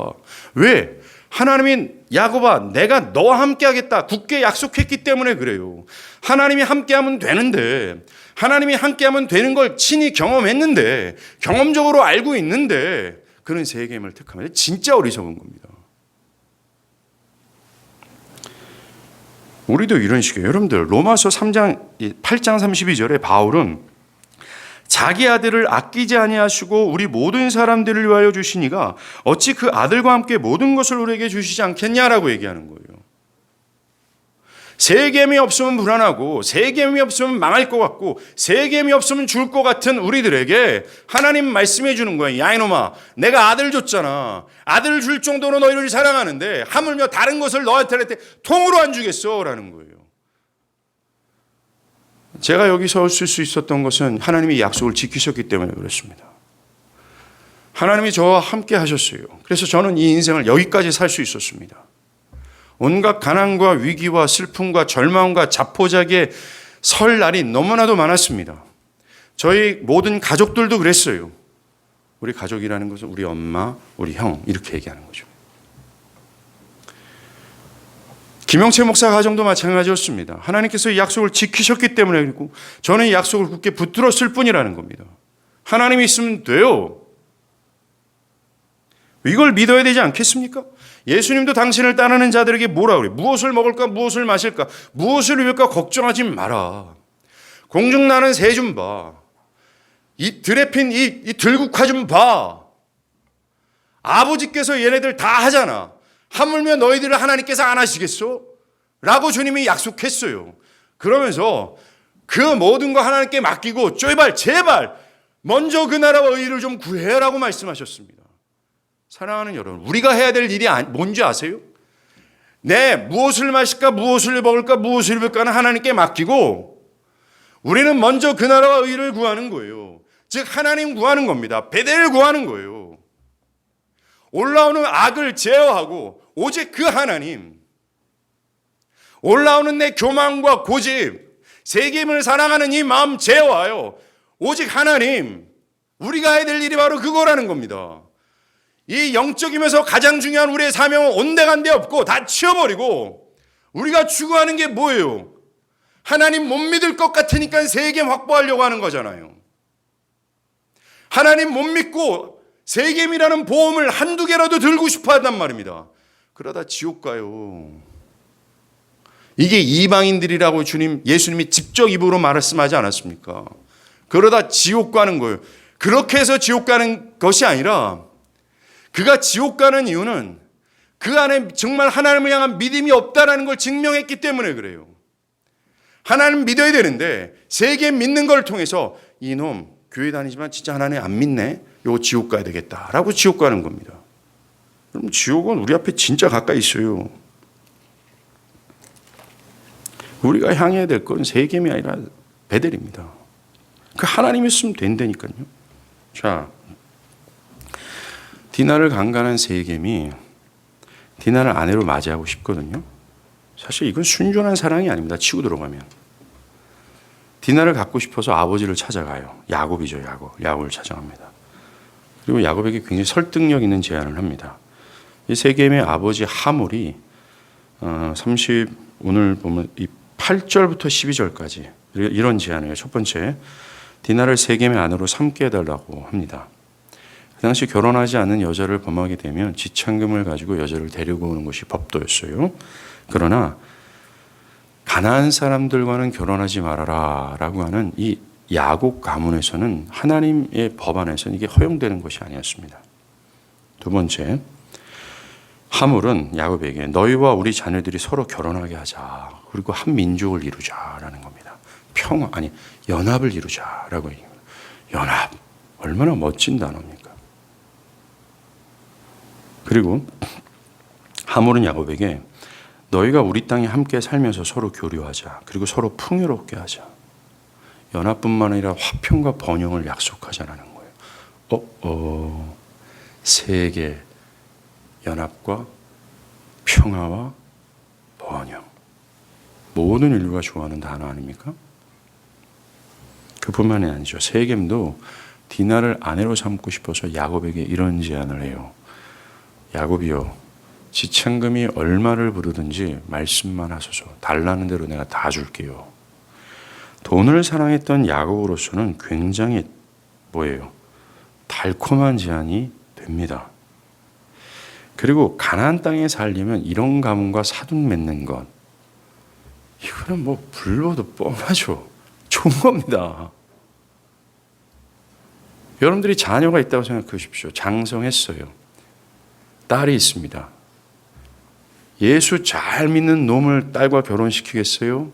왜? 하나님이 야곱아, 내가 너와 함께 하겠다 굳게 약속했기 때문에 그래요. 하나님이 함께하면 되는데, 하나님이 함께하면 되는 걸 친히 경험했는데, 경험적으로 알고 있는데 그는 세겜을 택하면 진짜 어리석은 겁니다. 우리도 이런 식이에요. 여러분들, 로마서 8장 32절에 바울은 자기 아들을 아끼지 아니하시고 우리 모든 사람들을 위하여 주시니가 어찌 그 아들과 함께 모든 것을 우리에게 주시지 않겠냐라고 얘기하는 거예요. 세겜이 없으면 불안하고 세겜이 없으면 망할 것 같고 세겜이 없으면 죽을 것 같은 우리들에게 하나님 말씀해 주는 거예요. 야 이놈아, 내가 아들 줬잖아. 아들 줄 정도로 너희를 사랑하는데 하물며 다른 것을 너한테 통으로 안 주겠어 라는 거예요. 제가 여기 서 있을 수 있었던 것은 하나님이 약속을 지키셨기 때문에 그렇습니다. 하나님이 저와 함께 하셨어요. 그래서 저는 이 인생을 여기까지 살 수 있었습니다. 온갖 가난과 위기와 슬픔과 절망과 자포자기에 설 날이 너무나도 많았습니다. 저희 모든 가족들도 그랬어요. 우리 가족이라는 것은 우리 엄마, 우리 형 이렇게 얘기하는 거죠. 김영채 목사 가정도 마찬가지였습니다. 하나님께서 이 약속을 지키셨기 때문에 그리고 저는 이 약속을 굳게 붙들었을 뿐이라는 겁니다. 하나님이 있으면 돼요. 이걸 믿어야 되지 않겠습니까? 예수님도 당신을 따르는 자들에게 뭐라 그래요? 무엇을 먹을까? 무엇을 마실까? 무엇을 입을까? 걱정하지 마라. 공중 나는 새 좀 봐. 이 들에 핀 이 들국화 좀 봐. 아버지께서 얘네들 다 하잖아. 하물며 너희들을 하나님께서 안 하시겠어? 라고 주님이 약속했어요. 그러면서 그 모든 거 하나님께 맡기고 제발 먼저 그 나라와 의를 좀 구해라고 말씀하셨습니다. 사랑하는 여러분, 우리가 해야 될 일이 뭔지 아세요? 무엇을 마실까, 무엇을 먹을까, 무엇을 입을까는 하나님께 맡기고 우리는 먼저 그 나라와 의를 구하는 거예요. 즉 하나님 구하는 겁니다. 베델을 구하는 거예요. 올라오는 악을 제어하고 오직 그 하나님, 올라오는 내 교만과 고집, 세겜을 사랑하는 이 마음 제어하여 오직 하나님, 우리가 해야 될 일이 바로 그거라는 겁니다. 이 영적이면서 가장 중요한 우리의 사명은 온데간데 없고 다 치워버리고 우리가 추구하는 게 뭐예요? 하나님 못 믿을 것 같으니까 세겜 확보하려고 하는 거잖아요. 하나님 못 믿고 세겜이라는 보험을 한두 개라도 들고 싶어 한단 말입니다. 그러다 지옥 가요. 이게 이방인들이라고 예수님이 직접 입으로 말씀하지 않았습니까? 그러다 지옥 가는 거예요. 그렇게 해서 지옥 가는 것이 아니라 그가 지옥 가는 이유는 그 안에 정말 하나님을 향한 믿음이 없다라는 걸 증명했기 때문에 그래요. 하나님 믿어야 되는데 세겜 믿는 걸 통해서 이놈 교회 다니지만 진짜 하나님 안 믿네. 요거 지옥 가야 되겠다라고 지옥 가는 겁니다. 그럼 지옥은 우리 앞에 진짜 가까이 있어요. 우리가 향해야 될 건 세겜이 아니라 베델입니다. 그 하나님이 있으면 된다니까요. 자, 디나를 강간한 세겜이 디나를 아내로 맞이하고 싶거든요. 사실 이건 순전한 사랑이 아닙니다. 치고 들어가면. 디나를 갖고 싶어서 아버지를 찾아가요. 야곱이죠. 야곱을 찾아갑니다. 그리고 야곱에게 굉장히 설득력 있는 제안을 합니다. 이 세겜의 아버지 하몰이 오늘 보면 이 8절부터 12절까지 이런 제안을 해요. 첫 번째, 디나를 세겜의 아내로 삼게 해달라고 합니다. 그 당시 결혼하지 않은 여자를 범하게 되면 지참금을 가지고 여자를 데리고 오는 것이 법도였어요. 그러나 가나안 사람들과는 결혼하지 말아라 라고 하는 이 야곱 가문에서는 하나님의 법안에서는 이게 허용되는 것이 아니었습니다. 두 번째, 하물은 야곱에게 너희와 우리 자녀들이 서로 결혼하게 하자. 그리고 한 민족을 이루자라는 겁니다. 연합을 이루자라고 얘기합니다. 연합. 얼마나 멋진 단어입니까? 그리고 하물은 야곱에게 너희가 우리 땅에 함께 살면서 서로 교류하자. 그리고 서로 풍요롭게 하자. 연합뿐만 아니라 화평과 번영을 약속하자라는 거예요. 세계 연합과 평화와 번영. 모든 인류가 좋아하는 단어 아닙니까? 그뿐만이 아니죠. 세겜도 디나를 아내로 삼고 싶어서 야곱에게 이런 제안을 해요. 야곱이요, 지참금이 얼마를 부르든지 말씀만 하소서. 달라는 대로 내가 다 줄게요. 돈을 사랑했던 야곱으로서는 굉장히 달콤한 제안이 됩니다. 그리고 가나안 땅에 살려면 이런 가문과 사돈 맺는 것, 이거는 불러도 뻔하죠. 좋은 겁니다. 여러분들이 자녀가 있다고 생각하십시오. 장성했어요. 딸이 있습니다. 예수 잘 믿는 놈을 딸과 결혼시키겠어요?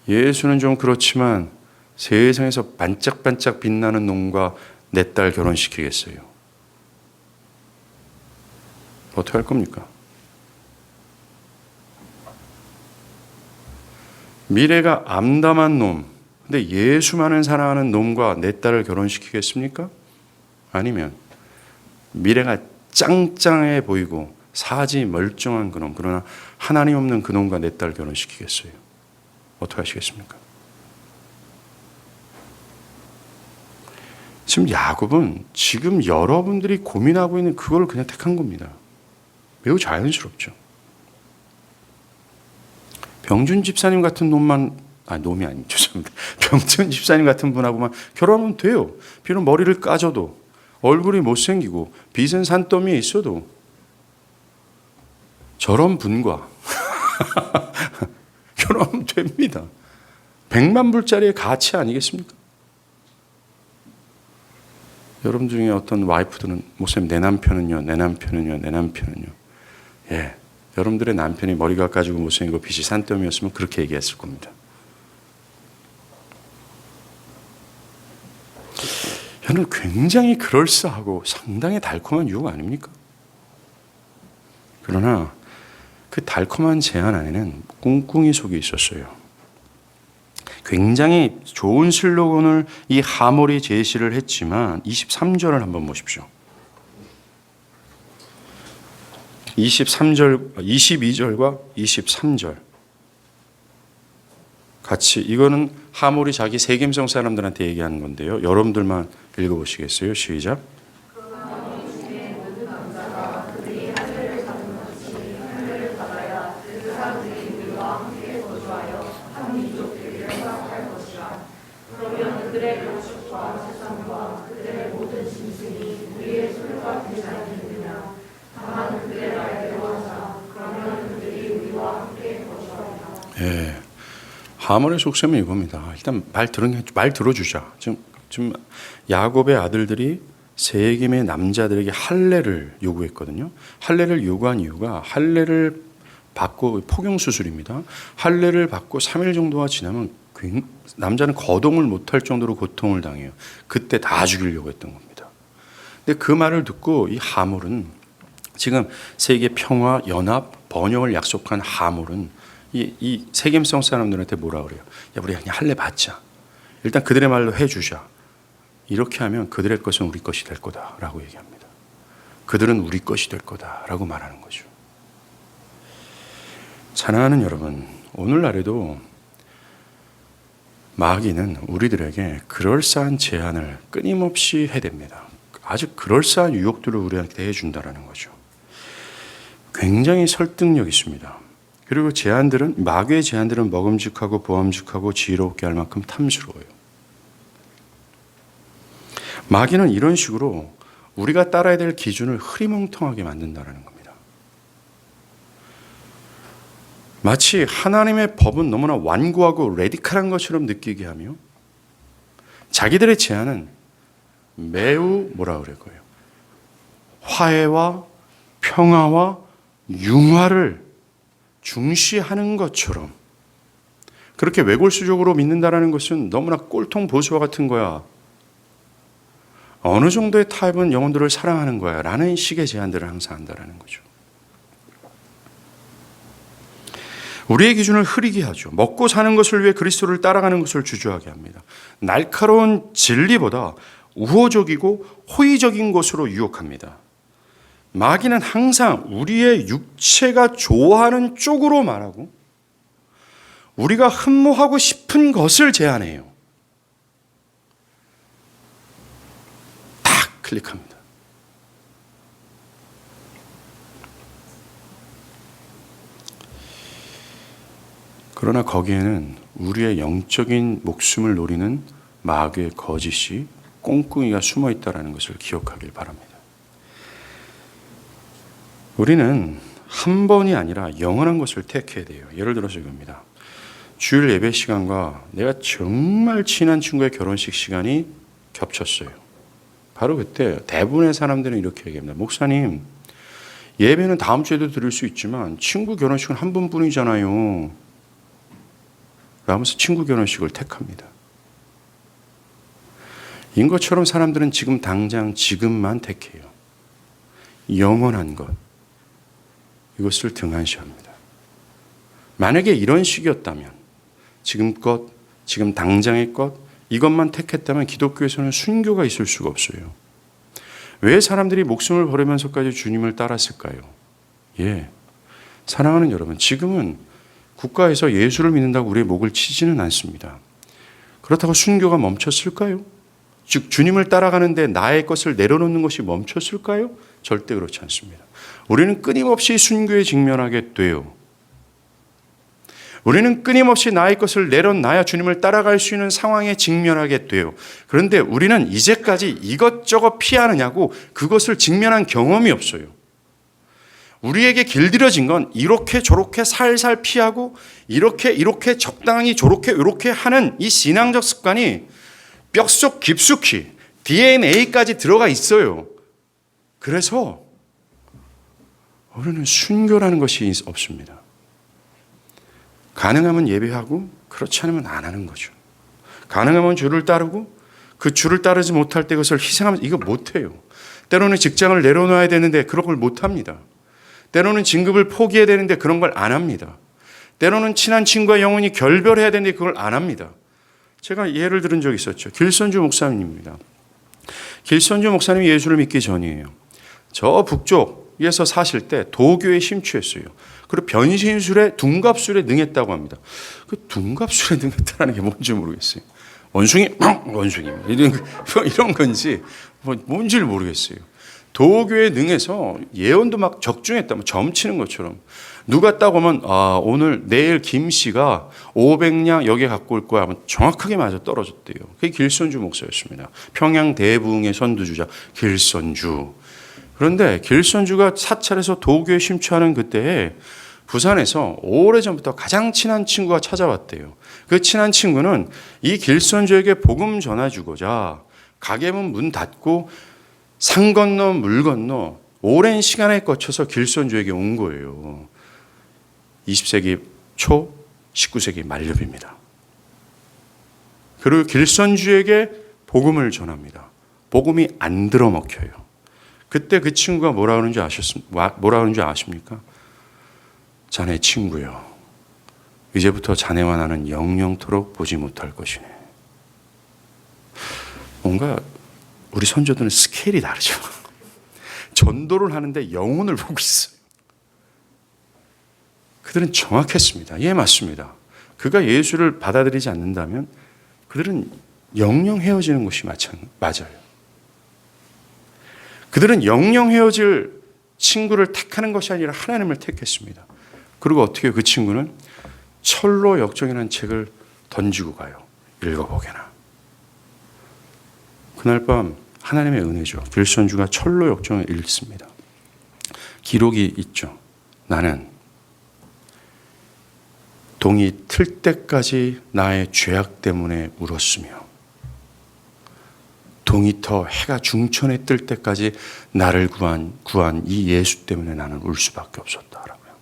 예수는 좀 그렇지만 세상에서 반짝반짝 빛나는 놈과 내 딸 결혼시키겠어요? 어떻게 할 겁니까? 미래가 암담한 놈, 근데 예수만을 사랑하는 놈과 내 딸을 결혼시키겠습니까? 아니면 미래가 짱짱해 보이고 사지 멀쩡한 그놈, 그러나 하나님 없는 그놈과 내 딸 결혼시키겠어요? 어떻게 하시겠습니까? 지금 야곱은 지금 여러분들이 고민하고 있는 그걸 그냥 택한 겁니다. 매우 자연스럽죠. 병준 집사님 같은 놈이 아니죠. 죄송합니다. 병준 집사님 같은 분하고만 결혼하면 돼요. 비록 머리를 까져도, 얼굴이 못생기고, 빚은 산더미에 있어도, 저런 분과 결혼하면 됩니다. 100만 불짜리의 가치 아니겠습니까? 여러분 중에 어떤 와이프들은, 목사님, 내 남편은요. 예. 여러분들의 남편이 머리가 까지고 못생기고 빚이 산더미였으면 그렇게 얘기했을 겁니다. 저는 굉장히 그럴싸하고 상당히 달콤한 유혹 아닙니까? 그러나 그 달콤한 제안 안에는 꿍꿍이 속이 있었어요. 굉장히 좋은 슬로건을 이 하몰이 제시를 했지만 23절을 한번 보십시오. 22절과 23절 같이, 이거는 하몰이 자기 세겜성 사람들한테 얘기하는 건데요. 여러분들만 읽어보시겠어요? 시작. 예, 하몰의 속셈은 이겁니다. 일단 말 들어주자. 지금 야곱의 아들들이 세겜의 남자들에게 할례를 요구했거든요. 할례를 요구한 이유가 할례를 받고 포경 수술입니다. 할례를 받고 3일 정도가 지나면 남자는 거동을 못할 정도로 고통을 당해요. 그때 다 죽이려고 했던 겁니다. 근데 그 말을 듣고 이 하몰은, 지금 세계 평화, 연합, 번영을 약속한 하몰은 이 세겜성 사람들한테 뭐라 그래요? 야, 우리 그냥 할례 받자. 일단 그들의 말로 해주자. 이렇게 하면 그들의 것은 우리 것이 될 거다라고 얘기합니다. 그들은 우리 것이 될 거다라고 말하는 거죠. 사랑하는 여러분, 오늘날에도 마귀는 우리들에게 그럴싸한 제안을 끊임없이 해댑니다. 아주 그럴싸한 유혹들을 우리한테 해준다는 거죠. 굉장히 설득력 있습니다. 그리고 마귀의 제안들은 먹음직하고 보암직하고 지혜롭게 할 만큼 탐스러워요. 마귀는 이런 식으로 우리가 따라야 될 기준을 흐리멍텅하게 만든다는 겁니다. 마치 하나님의 법은 너무나 완고하고 레디컬한 것처럼 느끼게 하며, 자기들의 제안은 매우 화해와 평화와 융화를 중시하는 것처럼, 그렇게 외골수적으로 믿는다는 것은 너무나 꼴통 보수와 같은 거야. 어느 정도의 타입은 영혼들을 사랑하는 거야 라는 식의 제안들을 항상 한다는 거죠. 우리의 기준을 흐리게 하죠. 먹고 사는 것을 위해 그리스도를 따라가는 것을 주저하게 합니다. 날카로운 진리보다 우호적이고 호의적인 것으로 유혹합니다. 마귀는 항상 우리의 육체가 좋아하는 쪽으로 말하고 우리가 흠모하고 싶은 것을 제안해요. 딱 클릭합니다. 그러나 거기에는 우리의 영적인 목숨을 노리는 마귀의 거짓이, 꽁꿍이가 숨어 있다는 것을 기억하길 바랍니다. 우리는 한 번이 아니라 영원한 것을 택해야 돼요. 예를 들어서 이겁니다. 주일 예배 시간과 내가 정말 친한 친구의 결혼식 시간이 겹쳤어요. 바로 그때 대부분의 사람들은 이렇게 얘기합니다. 목사님, 예배는 다음 주에도 드릴 수 있지만 친구 결혼식은 한 번뿐이잖아요. 라면서 친구 결혼식을 택합니다. 인 것처럼 사람들은 지금 당장 지금만 택해요. 영원한 것, 이것을 등한시합니다. 만약에 이런 식이었다면 지금껏, 지금 당장의 것, 이것만 택했다면 기독교에서는 순교가 있을 수가 없어요. 왜 사람들이 목숨을 버리면서까지 주님을 따랐을까요? 사랑하는 여러분, 지금은 국가에서 예수를 믿는다고 우리의 목을 치지는 않습니다. 그렇다고 순교가 멈췄을까요? 즉 주님을 따라가는데 나의 것을 내려놓는 것이 멈췄을까요? 절대 그렇지 않습니다. 우리는 끊임없이 순교에 직면하게 돼요. 우리는 끊임없이 나의 것을 내려놔야 주님을 따라갈 수 있는 상황에 직면하게 돼요. 그런데 우리는 이제까지 이것저것 피하느냐고 그것을 직면한 경험이 없어요. 우리에게 길들여진 건 이렇게 저렇게 살살 피하고 이렇게 적당히 저렇게 이렇게 하는 이 신앙적 습관이 뼛속 깊숙이 DNA까지 들어가 있어요. 그래서 우리는 순교라는 것이 없습니다. 가능하면 예배하고 그렇지 않으면 안 하는 거죠. 가능하면 주를 따르고 그 주를 따르지 못할 때 그것을 희생하면서 이거 못해요. 때로는 직장을 내려놔야 되는데 그런 걸 못합니다. 때로는 진급을 포기해야 되는데 그런 걸 안 합니다. 때로는 친한 친구와 영원히 결별해야 되는데 그걸 안 합니다. 제가 예를 들은 적이 있었죠. 길선주 목사님입니다. 길선주 목사님이 예수를 믿기 전이에요. 저 북쪽에서 사실 때 도교에 심취했어요. 그리고 변신술에 둔갑술에 능했다고 합니다. 그 둔갑술에 능했다는 게 뭔지 모르겠어요. 원숭이입니다. 이런 건지 뭔지를 모르겠어요. 도교에 능해서 예언도 막 적중했다. 점치는 것처럼. 누가 딱 오면 오늘 내일 김 씨가 500냥 여기에 갖고 올 거야 하면 정확하게 맞아 떨어졌대요. 그게 길선주 목사였습니다. 평양 대부흥의 선두주자 길선주. 그런데 길선주가 사찰에서 도교에 심취하는 그때에 부산에서 오래전부터 가장 친한 친구가 찾아왔대요. 그 친한 친구는 이 길선주에게 복음 전해주고자 가게문 문 닫고 산 건너 물 건너 오랜 시간에 거쳐서 길선주에게 온 거예요. 20세기 초, 19세기 말엽입니다. 그리고 길선주에게 복음을 전합니다. 복음이 안 들어먹혀요. 그때 그 친구가 뭐라 그러는지 아십니까? 자네 친구요. 이제부터 자네와 나는 영영토록 보지 못할 것이네. 뭔가 우리 선조들은 스케일이 다르죠. 전도를 하는데 영혼을 보고 있어요. 그들은 정확했습니다. 맞습니다. 그가 예수를 받아들이지 않는다면 그들은 영영 헤어지는 것이 맞아요. 그들은 영영 헤어질 친구를 택하는 것이 아니라 하나님을 택했습니다. 그리고 어떻게 그 친구는 철로 역정이라는 책을 던지고 가요. 읽어보게나. 그날 밤 하나님의 은혜죠. 길선주가 철로 역정을 읽습니다. 기록이 있죠. 나는 동이 틀 때까지 나의 죄악 때문에 울었으며 동이 터 해가 중천에 뜰 때까지 나를 구한 이 예수 때문에 나는 울 수밖에 없었다라고요.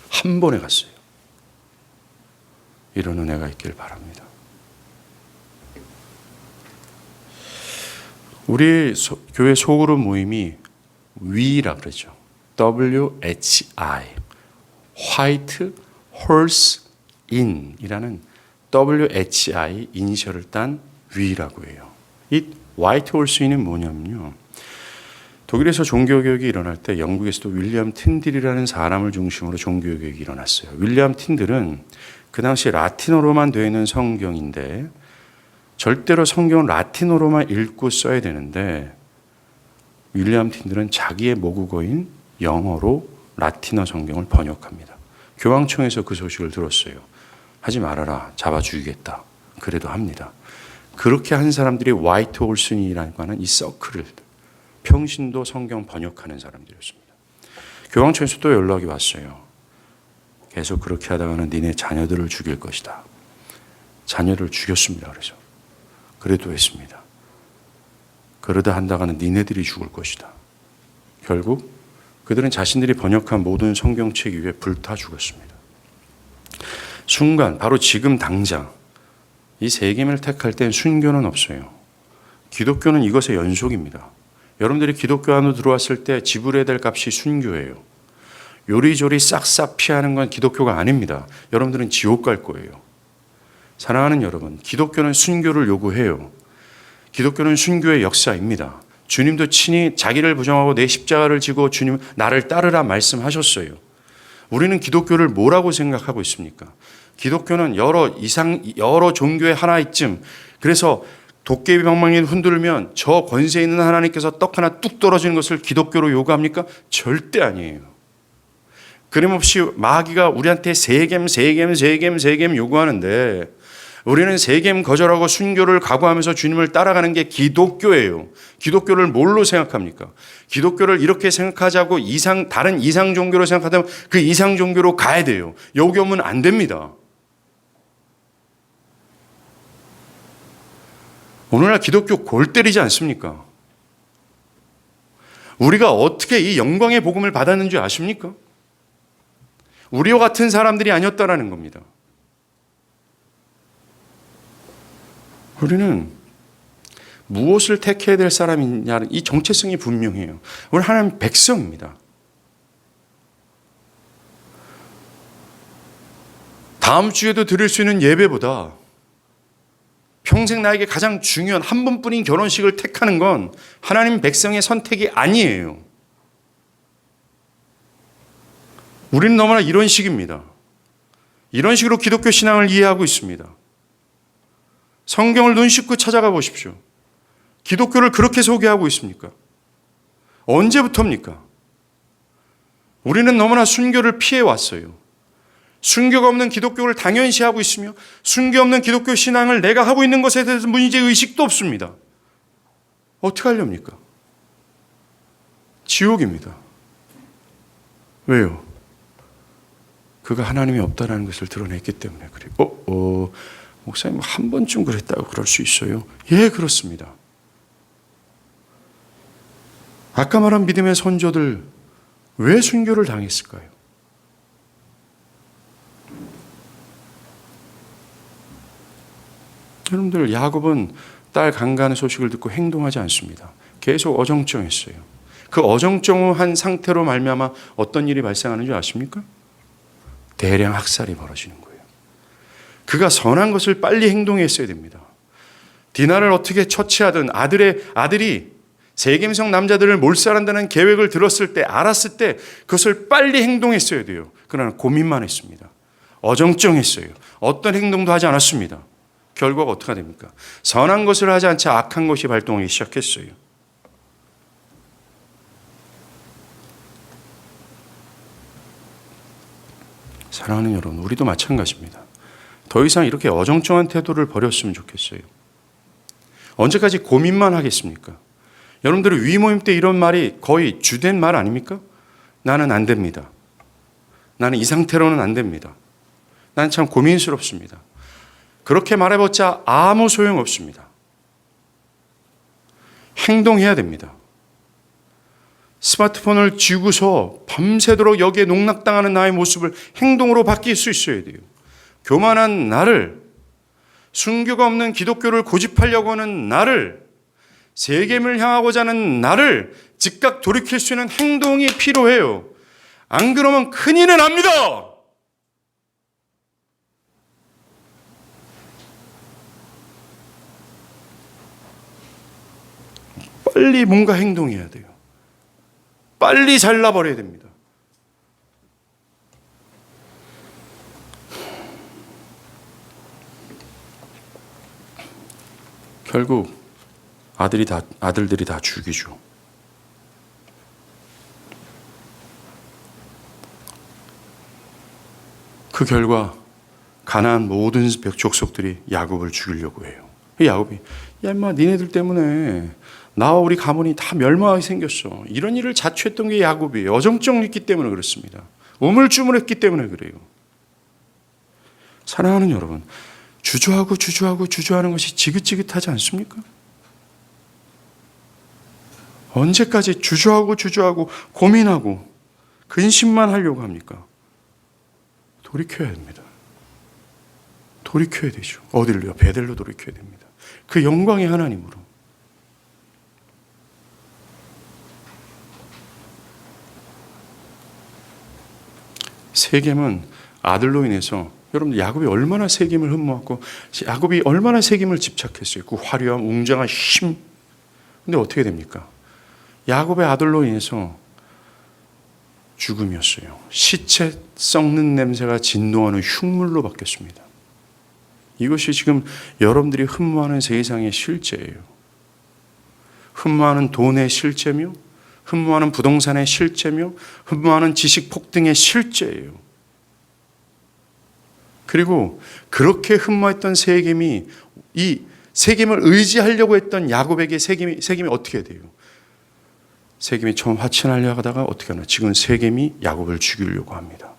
한 번에 갔어요. 이런 은혜가 있길 바랍니다. 우리 교회 소그룹 모임이 WHI라 그러죠. WHI White Horse Inn이라는 WHI 이니셜을 딴 WHI라고 해요. 이 White Horse Inn은 뭐냐면요. 독일에서 종교개혁이 일어날 때 영국에서도 윌리엄 틴들이라는 사람을 중심으로 종교개혁이 일어났어요. 윌리엄 틴들은 그 당시 라틴어로만 되어 있는 성경인데 절대로 성경은 라틴어로만 읽고 써야 되는데 윌리엄 틴들은 자기의 모국어인 영어로 라틴어 성경을 번역합니다. 교황청에서 그 소식을 들었어요. 하지 말아라. 잡아 죽이겠다. 그래도 합니다. 그렇게 한 사람들이 화이트 홀슨이라고 하는 이 서클을 평신도 성경 번역하는 사람들이었습니다. 교황청에서 또 연락이 왔어요. 계속 그렇게 하다가는 니네 자녀들을 죽일 것이다. 자녀를 죽였습니다. 그래도 했습니다. 그러다 한다가는 니네들이 죽을 것이다. 결국 그들은 자신들이 번역한 모든 성경책 위에 불타 죽었습니다. 순간, 바로 지금 당장 이 세겜을 택할 땐 순교는 없어요. 기독교는 이것의 연속입니다. 여러분들이 기독교 안으로 들어왔을 때 지불해야 될 값이 순교예요. 요리조리 싹싹 피하는 건 기독교가 아닙니다. 여러분들은 지옥 갈 거예요. 사랑하는 여러분, 기독교는 순교를 요구해요. 기독교는 순교의 역사입니다. 주님도 친히 자기를 부정하고 내 십자가를 지고 주님 나를 따르라 말씀하셨어요. 우리는 기독교를 뭐라고 생각하고 있습니까? 기독교는 여러 종교의 하나이쯤, 그래서 도깨비 방망이 흔들면 저 권세 있는 하나님께서 떡 하나 뚝 떨어지는 것을 기독교로 요구합니까? 절대 아니에요. 끊임없이 마귀가 우리한테 세겜 요구하는데 우리는 세겜 거절하고 순교를 각오하면서 주님을 따라가는 게 기독교예요. 기독교를 뭘로 생각합니까? 기독교를 이렇게 생각하자고 다른 이상 종교로 생각하다면 그 이상 종교로 가야 돼요. 여기 오면 안 됩니다. 오늘날 기독교 골 때리지 않습니까? 우리가 어떻게 이 영광의 복음을 받았는 줄 아십니까? 우리와 같은 사람들이 아니었다라는 겁니다. 우리는 무엇을 택해야 될 사람이냐는 이 정체성이 분명해요. 우리 하나님 백성입니다. 다음 주에도 드릴 수 있는 예배보다 평생 나에게 가장 중요한 한 번뿐인 결혼식을 택하는 건 하나님 백성의 선택이 아니에요. 우리는 너무나 이런 식입니다. 이런 식으로 기독교 신앙을 이해하고 있습니다. 성경을 눈 씻고 찾아가 보십시오. 기독교를 그렇게 소개하고 있습니까? 언제부터입니까? 우리는 너무나 순교를 피해 왔어요. 순교가 없는 기독교를 당연시하고 있으며 순교 없는 기독교 신앙을 내가 하고 있는 것에 대해서 문제의식도 없습니다. 어떻게 하렵니까? 지옥입니다. 왜요? 그가 하나님이 없다는 것을 드러냈기 때문에 그래요. 목사님 한 번쯤 그랬다고 그럴 수 있어요? 예, 그렇습니다. 아까 말한 믿음의 선조들 왜 순교를 당했을까요? 여러분들, 야곱은 딸 강간의 소식을 듣고 행동하지 않습니다. 계속 어정쩡했어요. 그 어정쩡한 상태로 말미암아 어떤 일이 발생하는 줄 아십니까? 대량 학살이 벌어지는 거예요. 그가 선한 것을 빨리 행동했어야 됩니다. 디나를 어떻게 처치하든 아들이 세겜성 남자들을 몰살한다는 계획을 들었을 때, 알았을 때 그것을 빨리 행동했어야 돼요. 그러나 고민만 했습니다. 어정쩡했어요. 어떤 행동도 하지 않았습니다. 결과가 어떻게 됩니까? 선한 것을 하지 않자 악한 것이 발동하기 시작했어요. 사랑하는 여러분, 우리도 마찬가지입니다. 더 이상 이렇게 어정쩡한 태도를 버렸으면 좋겠어요. 언제까지 고민만 하겠습니까? 여러분들의 위모임 때 이런 말이 거의 주된 말 아닙니까? 나는 안 됩니다. 나는 이 상태로는 안 됩니다. 난 참 고민스럽습니다. 그렇게 말해봤자 아무 소용없습니다. 행동해야 됩니다. 스마트폰을 쥐고서 밤새도록 여기에 농락당하는 나의 모습을 행동으로 바뀔 수 있어야 돼요. 교만한 나를, 순교가 없는 기독교를 고집하려고 하는 나를, 세겜을 향하고자 하는 나를 즉각 돌이킬 수 있는 행동이 필요해요. 안 그러면 큰일은 납니다. 빨리 뭔가 행동해야 돼요. 빨리 잘라버려야 됩니다. 결국 아들들이 다 죽이죠. 그 결과 가나안 모든 족속들이 야곱을 죽이려고 해요. 야곱이 야 인마 니네들 때문에 나와 우리 가문이 다 멸망하게 생겼어. 이런 일을 자초했던 게 야곱이에요. 어정쩡했기 때문에 그렇습니다. 우물쭈물했기 때문에 그래요. 사랑하는 여러분, 주저하는 것이 지긋지긋하지 않습니까? 언제까지 주저하고 고민하고 근심만 하려고 합니까? 돌이켜야 됩니다. 돌이켜야 되죠. 어디를요? 베델로 돌이켜야 됩니다. 그 영광의 하나님으로. 세겜은 아들로 인해서 여러분 야곱이 얼마나 세겜을 흠모하고 야곱이 얼마나 세겜을 집착했어요. 그 화려함, 웅장한 힘. 근데 어떻게 됩니까? 야곱의 아들로 인해서 죽음이었어요. 시체 썩는 냄새가 진동하는 흉물로 바뀌었습니다. 이것이 지금 여러분들이 흠모하는 세상의 실제예요. 흠모하는 돈의 실제며, 흠모하는 부동산의 실제며, 흠모하는 지식 폭등의 실제예요. 그리고 그렇게 흠모했던 세겜이 이 세겜을 의지하려고 했던 야곱에게 세겜이 어떻게 돼요? 세겜이 처음 화친하려고 하다가 어떻게 하나? 지금 세겜이 야곱을 죽이려고 합니다.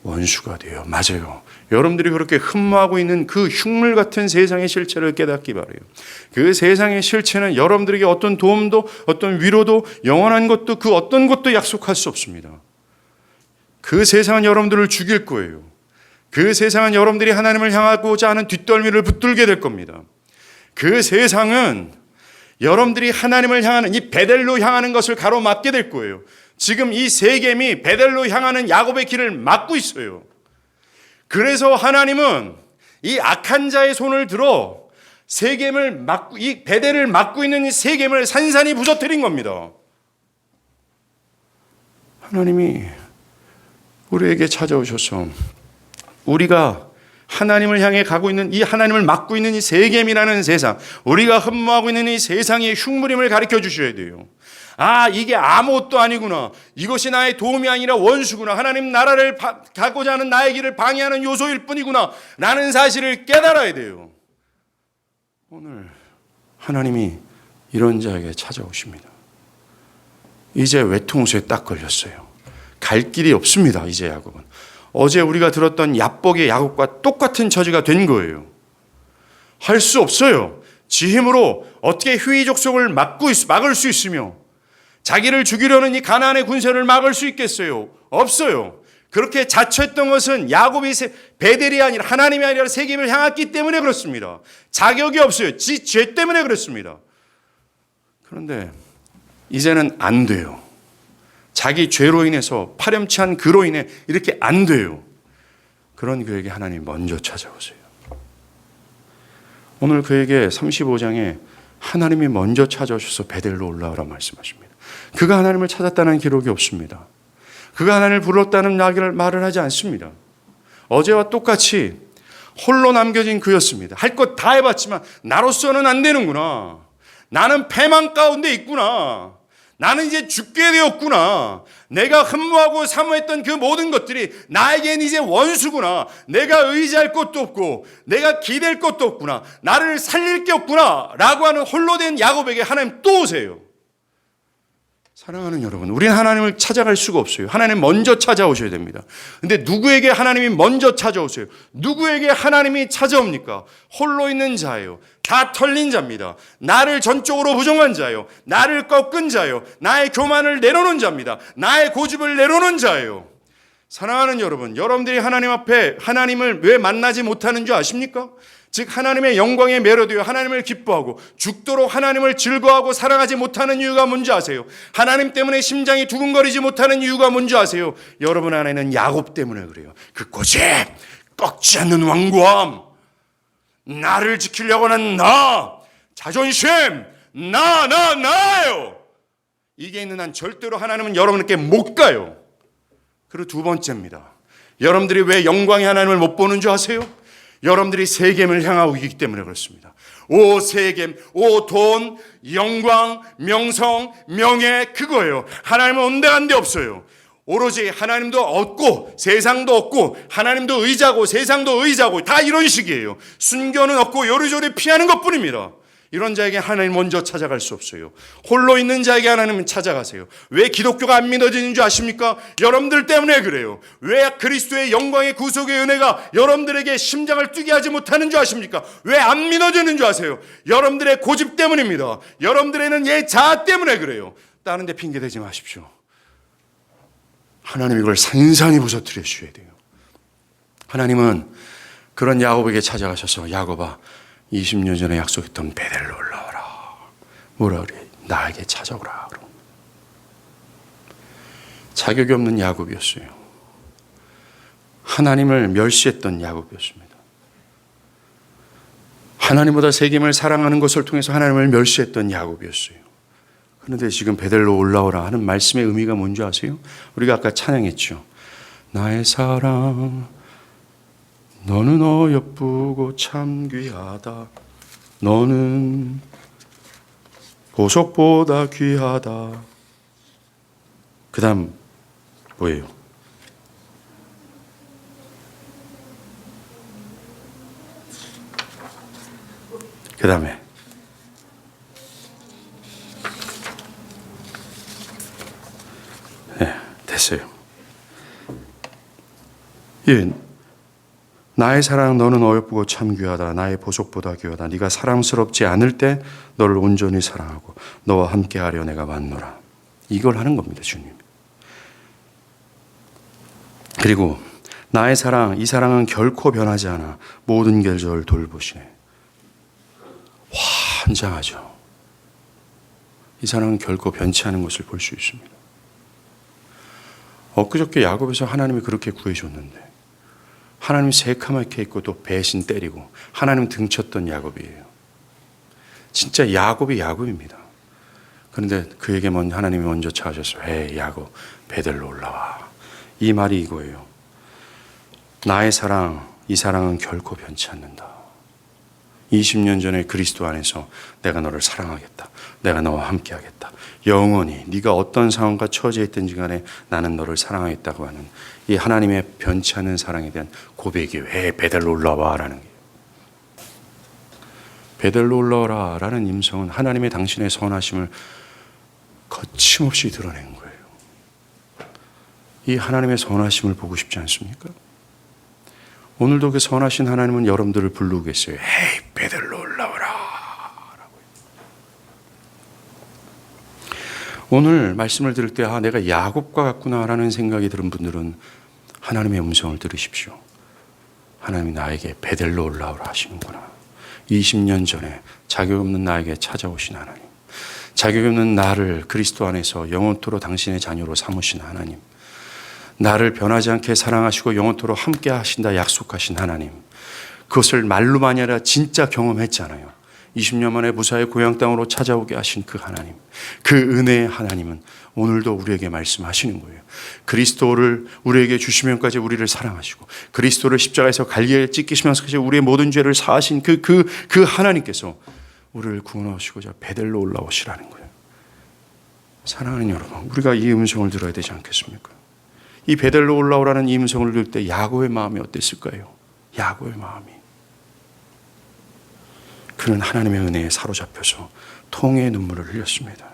원수가 돼요. 맞아요. 여러분들이 그렇게 흠모하고 있는 그 흉물 같은 세상의 실체를 깨닫기 바라요. 그 세상의 실체는 여러분들에게 어떤 도움도 어떤 위로도 영원한 것도 그 어떤 것도 약속할 수 없습니다. 그 세상은 여러분들을 죽일 거예요. 그 세상은 여러분들이 하나님을 향하고자 하는 뒷덜미를 붙들게 될 겁니다. 그 세상은 여러분들이 하나님을 향하는 이 베델로 향하는 것을 가로막게 될 거예요. 지금 이 세겜이 베델로 향하는 야곱의 길을 막고 있어요. 그래서 하나님은 이 악한 자의 손을 들어 세겜을 막고 이 베델을 막고 있는 이 세겜을 산산히 부서뜨린 겁니다. 하나님이 우리에게 찾아오셔서 우리가 하나님을 향해 가고 있는 이 하나님을 막고 있는 이 세겜이라는 세상, 우리가 흠모하고 있는 이 세상의 흉물임을 가르쳐 주셔야 돼요. 아, 이게 아무것도 아니구나. 이것이 나의 도움이 아니라 원수구나. 하나님 나라를 가고자 하는 나의 길을 방해하는 요소일 뿐이구나 라는 사실을 깨달아야 돼요. 오늘 하나님이 이런 자에게 찾아오십니다. 이제 외통수에 딱 걸렸어요. 갈 길이 없습니다. 이제 야곱은. 어제 우리가 들었던 야복의 야곱과 똑같은 처지가 된 거예요. 할 수 없어요. 지 힘으로 어떻게 휴이 족속을 막을 수 있으며 자기를 죽이려는 이 가나안의 군세를 막을 수 있겠어요? 없어요. 그렇게 자처했던 것은 야곱이 베델이 아니라 하나님이 아니라 세겜을 향했기 때문에 그렇습니다. 자격이 없어요. 지 죄 때문에 그렇습니다. 그런데 이제는 안 돼요. 자기 죄로 인해서 파렴치한 그로 인해 이렇게 안 돼요. 그런 그에게 하나님이 먼저 찾아오세요. 오늘 그에게 35장에 하나님이 먼저 찾아오셔서 베델로 올라오라 말씀하십니다. 그가 하나님을 찾았다는 기록이 없습니다. 그가 하나님을 불렀다는 말을 하지 않습니다. 어제와 똑같이 홀로 남겨진 그였습니다. 할 것 다 해봤지만 나로서는 안 되는구나. 나는 패망 가운데 있구나. 나는 이제 죽게 되었구나. 내가 흠모하고 사모했던 그 모든 것들이 나에겐 이제 원수구나. 내가 의지할 것도 없고 내가 기댈 것도 없구나. 나를 살릴 게 없구나 라고 하는 홀로 된 야곱에게 하나님 또 오세요. 사랑하는 여러분, 우리는 하나님을 찾아갈 수가 없어요. 하나님 먼저 찾아오셔야 됩니다. 근데 누구에게 하나님이 먼저 찾아오세요? 누구에게 하나님이 찾아옵니까? 홀로 있는 자예요. 다 털린 자입니다. 나를 전적으로 부정한 자예요. 나를 꺾은 자예요. 나의 교만을 내려놓은 자입니다. 나의 고집을 내려놓은 자예요. 사랑하는 여러분, 여러분들이 하나님 앞에 하나님을 왜 만나지 못하는 줄 아십니까? 즉 하나님의 영광에 매료되어 하나님을 기뻐하고 죽도록 하나님을 즐거워하고 사랑하지 못하는 이유가 뭔지 아세요? 하나님 때문에 심장이 두근거리지 못하는 이유가 뭔지 아세요? 여러분 안에는 야곱 때문에 그래요. 그 고집, 꺾지 않는 완고함, 나를 지키려고 하는 자존심, 나예요. 이게 있는 한 절대로 하나님은 여러분께 못 가요. 그리고 두 번째입니다. 여러분들이 왜 영광의 하나님을 못 보는 줄 아세요? 여러분들이 세겜을 향하고 있기 때문에 그렇습니다. 오 세겜, 오 돈, 영광, 명성, 명예, 그거예요. 하나님은 온데간 데 없어요. 오로지 하나님도 없고 세상도 없고 하나님도 의자고 세상도 의자고 다 이런 식이에요. 순교는 없고 요리조리 피하는 것뿐입니다. 이런 자에게 하나님 먼저 찾아갈 수 없어요. 홀로 있는 자에게 하나님은 찾아가세요. 왜 기독교가 안 믿어지는 줄 아십니까? 여러분들 때문에 그래요. 왜 그리스도의 영광의 구속의 은혜가 여러분들에게 심장을 뛰게 하지 못하는 줄 아십니까? 왜 안 믿어지는 줄 아세요? 여러분들의 고집 때문입니다. 여러분들에는 옛 자아 때문에 그래요. 다른 데 핑계 대지 마십시오. 하나님 이걸 산산히 부서뜨려 주셔야 돼요. 하나님은 그런 야곱에게 찾아가셔서 야곱아 20년 전에 약속했던 베델로 올라와라. 뭐라 그래? 나에게 찾아오라. 자격이 없는 야곱이었어요. 하나님을 멸시했던 야곱이었습니다. 하나님보다 세겜을 사랑하는 것을 통해서 하나님을 멸시했던 야곱이었어요. 그런데 지금 베델로 올라오라 하는 말씀의 의미가 뭔지 아세요? 우리가 아까 찬양했죠. 나의 사랑 너는 어여쁘고 참 귀하다. 너는 보석보다 귀하다. 그 다음 뭐예요? 그 다음에 네, 됐어요. 예, 나의 사랑 너는 어여쁘고 참 귀하다. 나의 보석보다 귀하다. 네가 사랑스럽지 않을 때 너를 온전히 사랑하고 너와 함께하려 내가 왔노라. 이걸 하는 겁니다, 주님. 그리고 나의 사랑, 이 사랑은 결코 변하지 않아. 모든 계절 돌보시네. 환장하죠. 이 사랑은 결코 변치 않은 것을 볼 수 있습니다. 엊그저께 야곱에서 하나님이 그렇게 구해줬는데 하나님 새카맣게 있고 또 배신 때리고 하나님 등쳤던 야곱이에요. 진짜 야곱이 야곱입니다. 그런데 그에게 하나님이 먼저 찾아서 에이 야곱 베델로 올라와. 이 말이 이거예요. 나의 사랑, 이 사랑은 결코 변치 않는다. 20년 전에 그리스도 안에서 내가 너를 사랑하겠다. 내가 너와 함께하겠다. 영원히 네가 어떤 상황과 처지에 있든지 간에 나는 너를 사랑하겠다고 하는 이 하나님의 변치 않는 사랑에 대한 고백이 왜 베델로 올라와라는 거예요. 베델로 올라와라라는 임성은 하나님의 당신의 선하심을 거침없이 드러낸 거예요. 이 하나님의 선하심을 보고 싶지 않습니까? 오늘도 그 선하신 하나님은 여러분들을 부르고 계세요. 에이 베델로 올라오라 라고. 오늘 말씀을 들을 때 내가 야곱과 같구나라는 생각이 드는 분들은 하나님의 음성을 들으십시오. 하나님이 나에게 베델로 올라오라 하시는구나. 20년 전에 자격 없는 나에게 찾아오신 하나님, 자격 없는 나를 그리스도 안에서 영원토록 당신의 자녀로 삼으신 하나님, 나를 변하지 않게 사랑하시고 영원토록 함께 하신다 약속하신 하나님, 그것을 말로만이 아니라 진짜 경험했잖아요. 20년 만에 무사히 고향 땅으로 찾아오게 하신 그 하나님, 그 은혜의 하나님은 오늘도 우리에게 말씀하시는 거예요. 그리스도를 우리에게 주시면까지 우리를 사랑하시고 그리스도를 십자가에서 갈기에 찢기시면서까지 우리의 모든 죄를 사하신 그 하나님께서 우리를 구원하시고자 베델로 올라오시라는 거예요. 사랑하는 여러분, 우리가 이 음성을 들어야 되지 않겠습니까? 이 베델로 올라오라는 이 음성을 들을 때 야곱의 마음이 어땠을까요? 야곱의 마음이, 그는 하나님의 은혜에 사로잡혀서 통의 눈물을 흘렸습니다.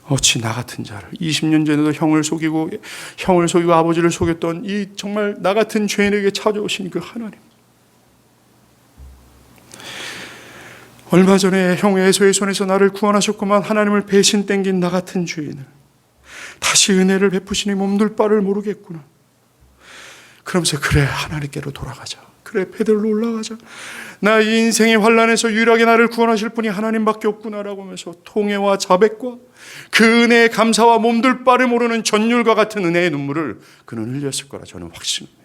어찌 나 같은 자를 20년 전에도 형을 속이고 아버지를 속였던 이 정말 나 같은 죄인에게 찾아오신 그 하나님, 얼마 전에 형 에서의 손에서 나를 구원하셨구만 하나님을 배신 땡긴 나 같은 죄인을 다시 은혜를 베푸시니 몸둘 바를 모르겠구나. 그러면서 그래 하나님께로 돌아가자. 그래 베델로 올라가자. 나 이 인생의 환난에서 유일하게 나를 구원하실 분이 하나님밖에 없구나라고 하면서 통회와 자백과 그 은혜의 감사와 몸둘 바를 모르는 전율과 같은 은혜의 눈물을 그는 흘렸을 거라 저는 확신합니다.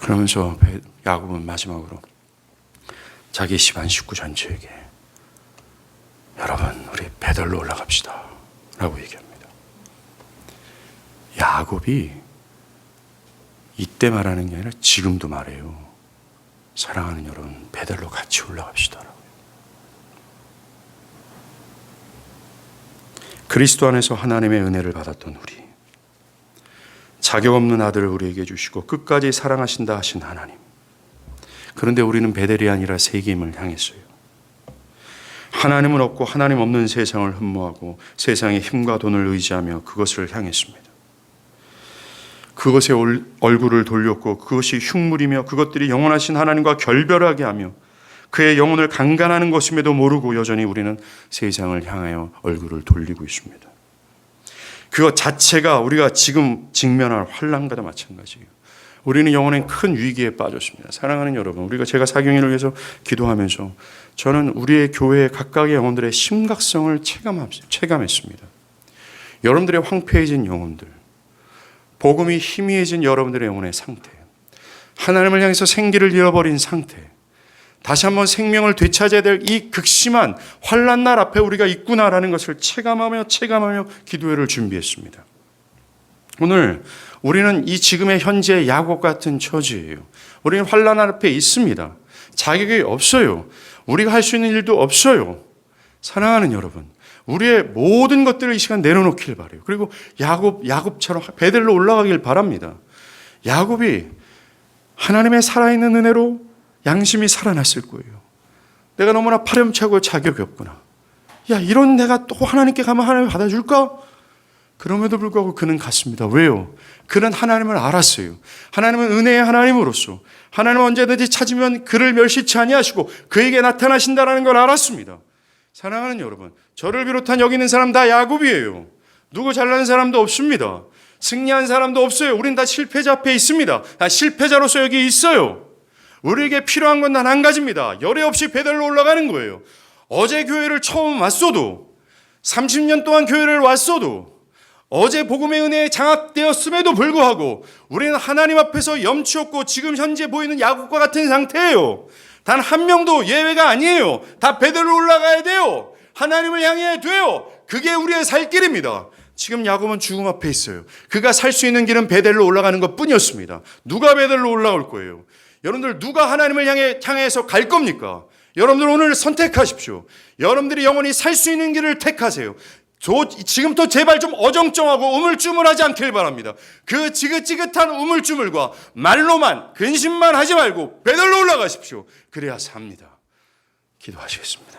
그러면서 야곱은 마지막으로 자기 집안 식구 전체에게 여러분 우리 베델로 올라갑시다 라고 얘기합니다. 야곱이 이때 말하는 게 아니라 지금도 말해요. 사랑하는 여러분 베델로 같이 올라갑시다 라고. 그리스도 안에서 하나님의 은혜를 받았던 우리, 자격 없는 아들을 우리에게 주시고 끝까지 사랑하신다 하신 하나님, 그런데 우리는 베델이 아니라 세겜을 향했어요. 하나님은 없고 하나님 없는 세상을 흠모하고 세상의 힘과 돈을 의지하며 그것을 향했습니다. 그것에 얼굴을 돌렸고 그것이 흉물이며 그것들이 영원하신 하나님과 결별하게 하며 그의 영혼을 강간하는 것임에도 모르고 여전히 우리는 세상을 향하여 얼굴을 돌리고 있습니다. 그것 자체가 우리가 지금 직면할 환난과도 마찬가지예요. 우리는 영혼의 큰 위기에 빠졌습니다. 사랑하는 여러분, 제가 사경이를 위해서 기도하면서 저는 우리의 교회 각각의 영혼들의 심각성을 체감했습니다. 여러분들의 황폐해진 영혼들, 복음이 희미해진 여러분들의 영혼의 상태, 하나님을 향해서 생기를 잃어버린 상태, 다시 한번 생명을 되찾아야 될 이 극심한 환난날 앞에 우리가 있구나라는 것을 체감하며 기도회를 준비했습니다. 오늘 우리는 이 지금의 현재의 야곱 같은 처지예요. 우리는 환난 앞에 있습니다. 자격이 없어요. 우리가 할 수 있는 일도 없어요. 사랑하는 여러분, 우리의 모든 것들을 이 시간 내려놓길 바라요. 그리고 야곱처럼 베델로 올라가길 바랍니다. 야곱이 하나님의 살아있는 은혜로 양심이 살아났을 거예요. 내가 너무나 파렴치하고 자격이 없구나. 야, 이런 내가 또 하나님께 가면 하나님 받아줄까? 그럼에도 불구하고 그는 갔습니다. 왜요? 그는 하나님을 알았어요. 하나님은 은혜의 하나님으로서 하나님은 언제든지 찾으면 그를 멸시치 아니하시고 그에게 나타나신다는 걸 알았습니다. 사랑하는 여러분, 저를 비롯한 여기 있는 사람 다 야곱이에요. 누구 잘난 사람도 없습니다. 승리한 사람도 없어요. 우린 다 실패자 앞에 있습니다. 다 실패자로서 여기 있어요. 우리에게 필요한 건 단 한 가지입니다. 열애 없이 베델로 올라가는 거예요. 어제 교회를 처음 왔어도 30년 동안 교회를 왔어도 어제 복음의 은혜에 장악되었음에도 불구하고 우리는 하나님 앞에서 염치 없고 지금 현재 보이는 야곱과 같은 상태예요. 단 한 명도 예외가 아니에요. 다 베델로 올라가야 돼요. 하나님을 향해야 돼요. 그게 우리의 살 길입니다. 지금 야곱은 죽음 앞에 있어요. 그가 살 수 있는 길은 베델로 올라가는 것뿐이었습니다. 누가 베델로 올라올 거예요? 여러분들 누가 하나님을 향해서 갈 겁니까? 여러분들 오늘 선택하십시오. 여러분들이 영원히 살 수 있는 길을 택하세요. 지금부터 제발 좀 어정쩡하고 우물쭈물하지 않길 바랍니다. 그 지긋지긋한 우물쭈물과 말로만 근심만 하지 말고 베델로 올라가십시오. 그래야 삽니다. 기도하시겠습니다.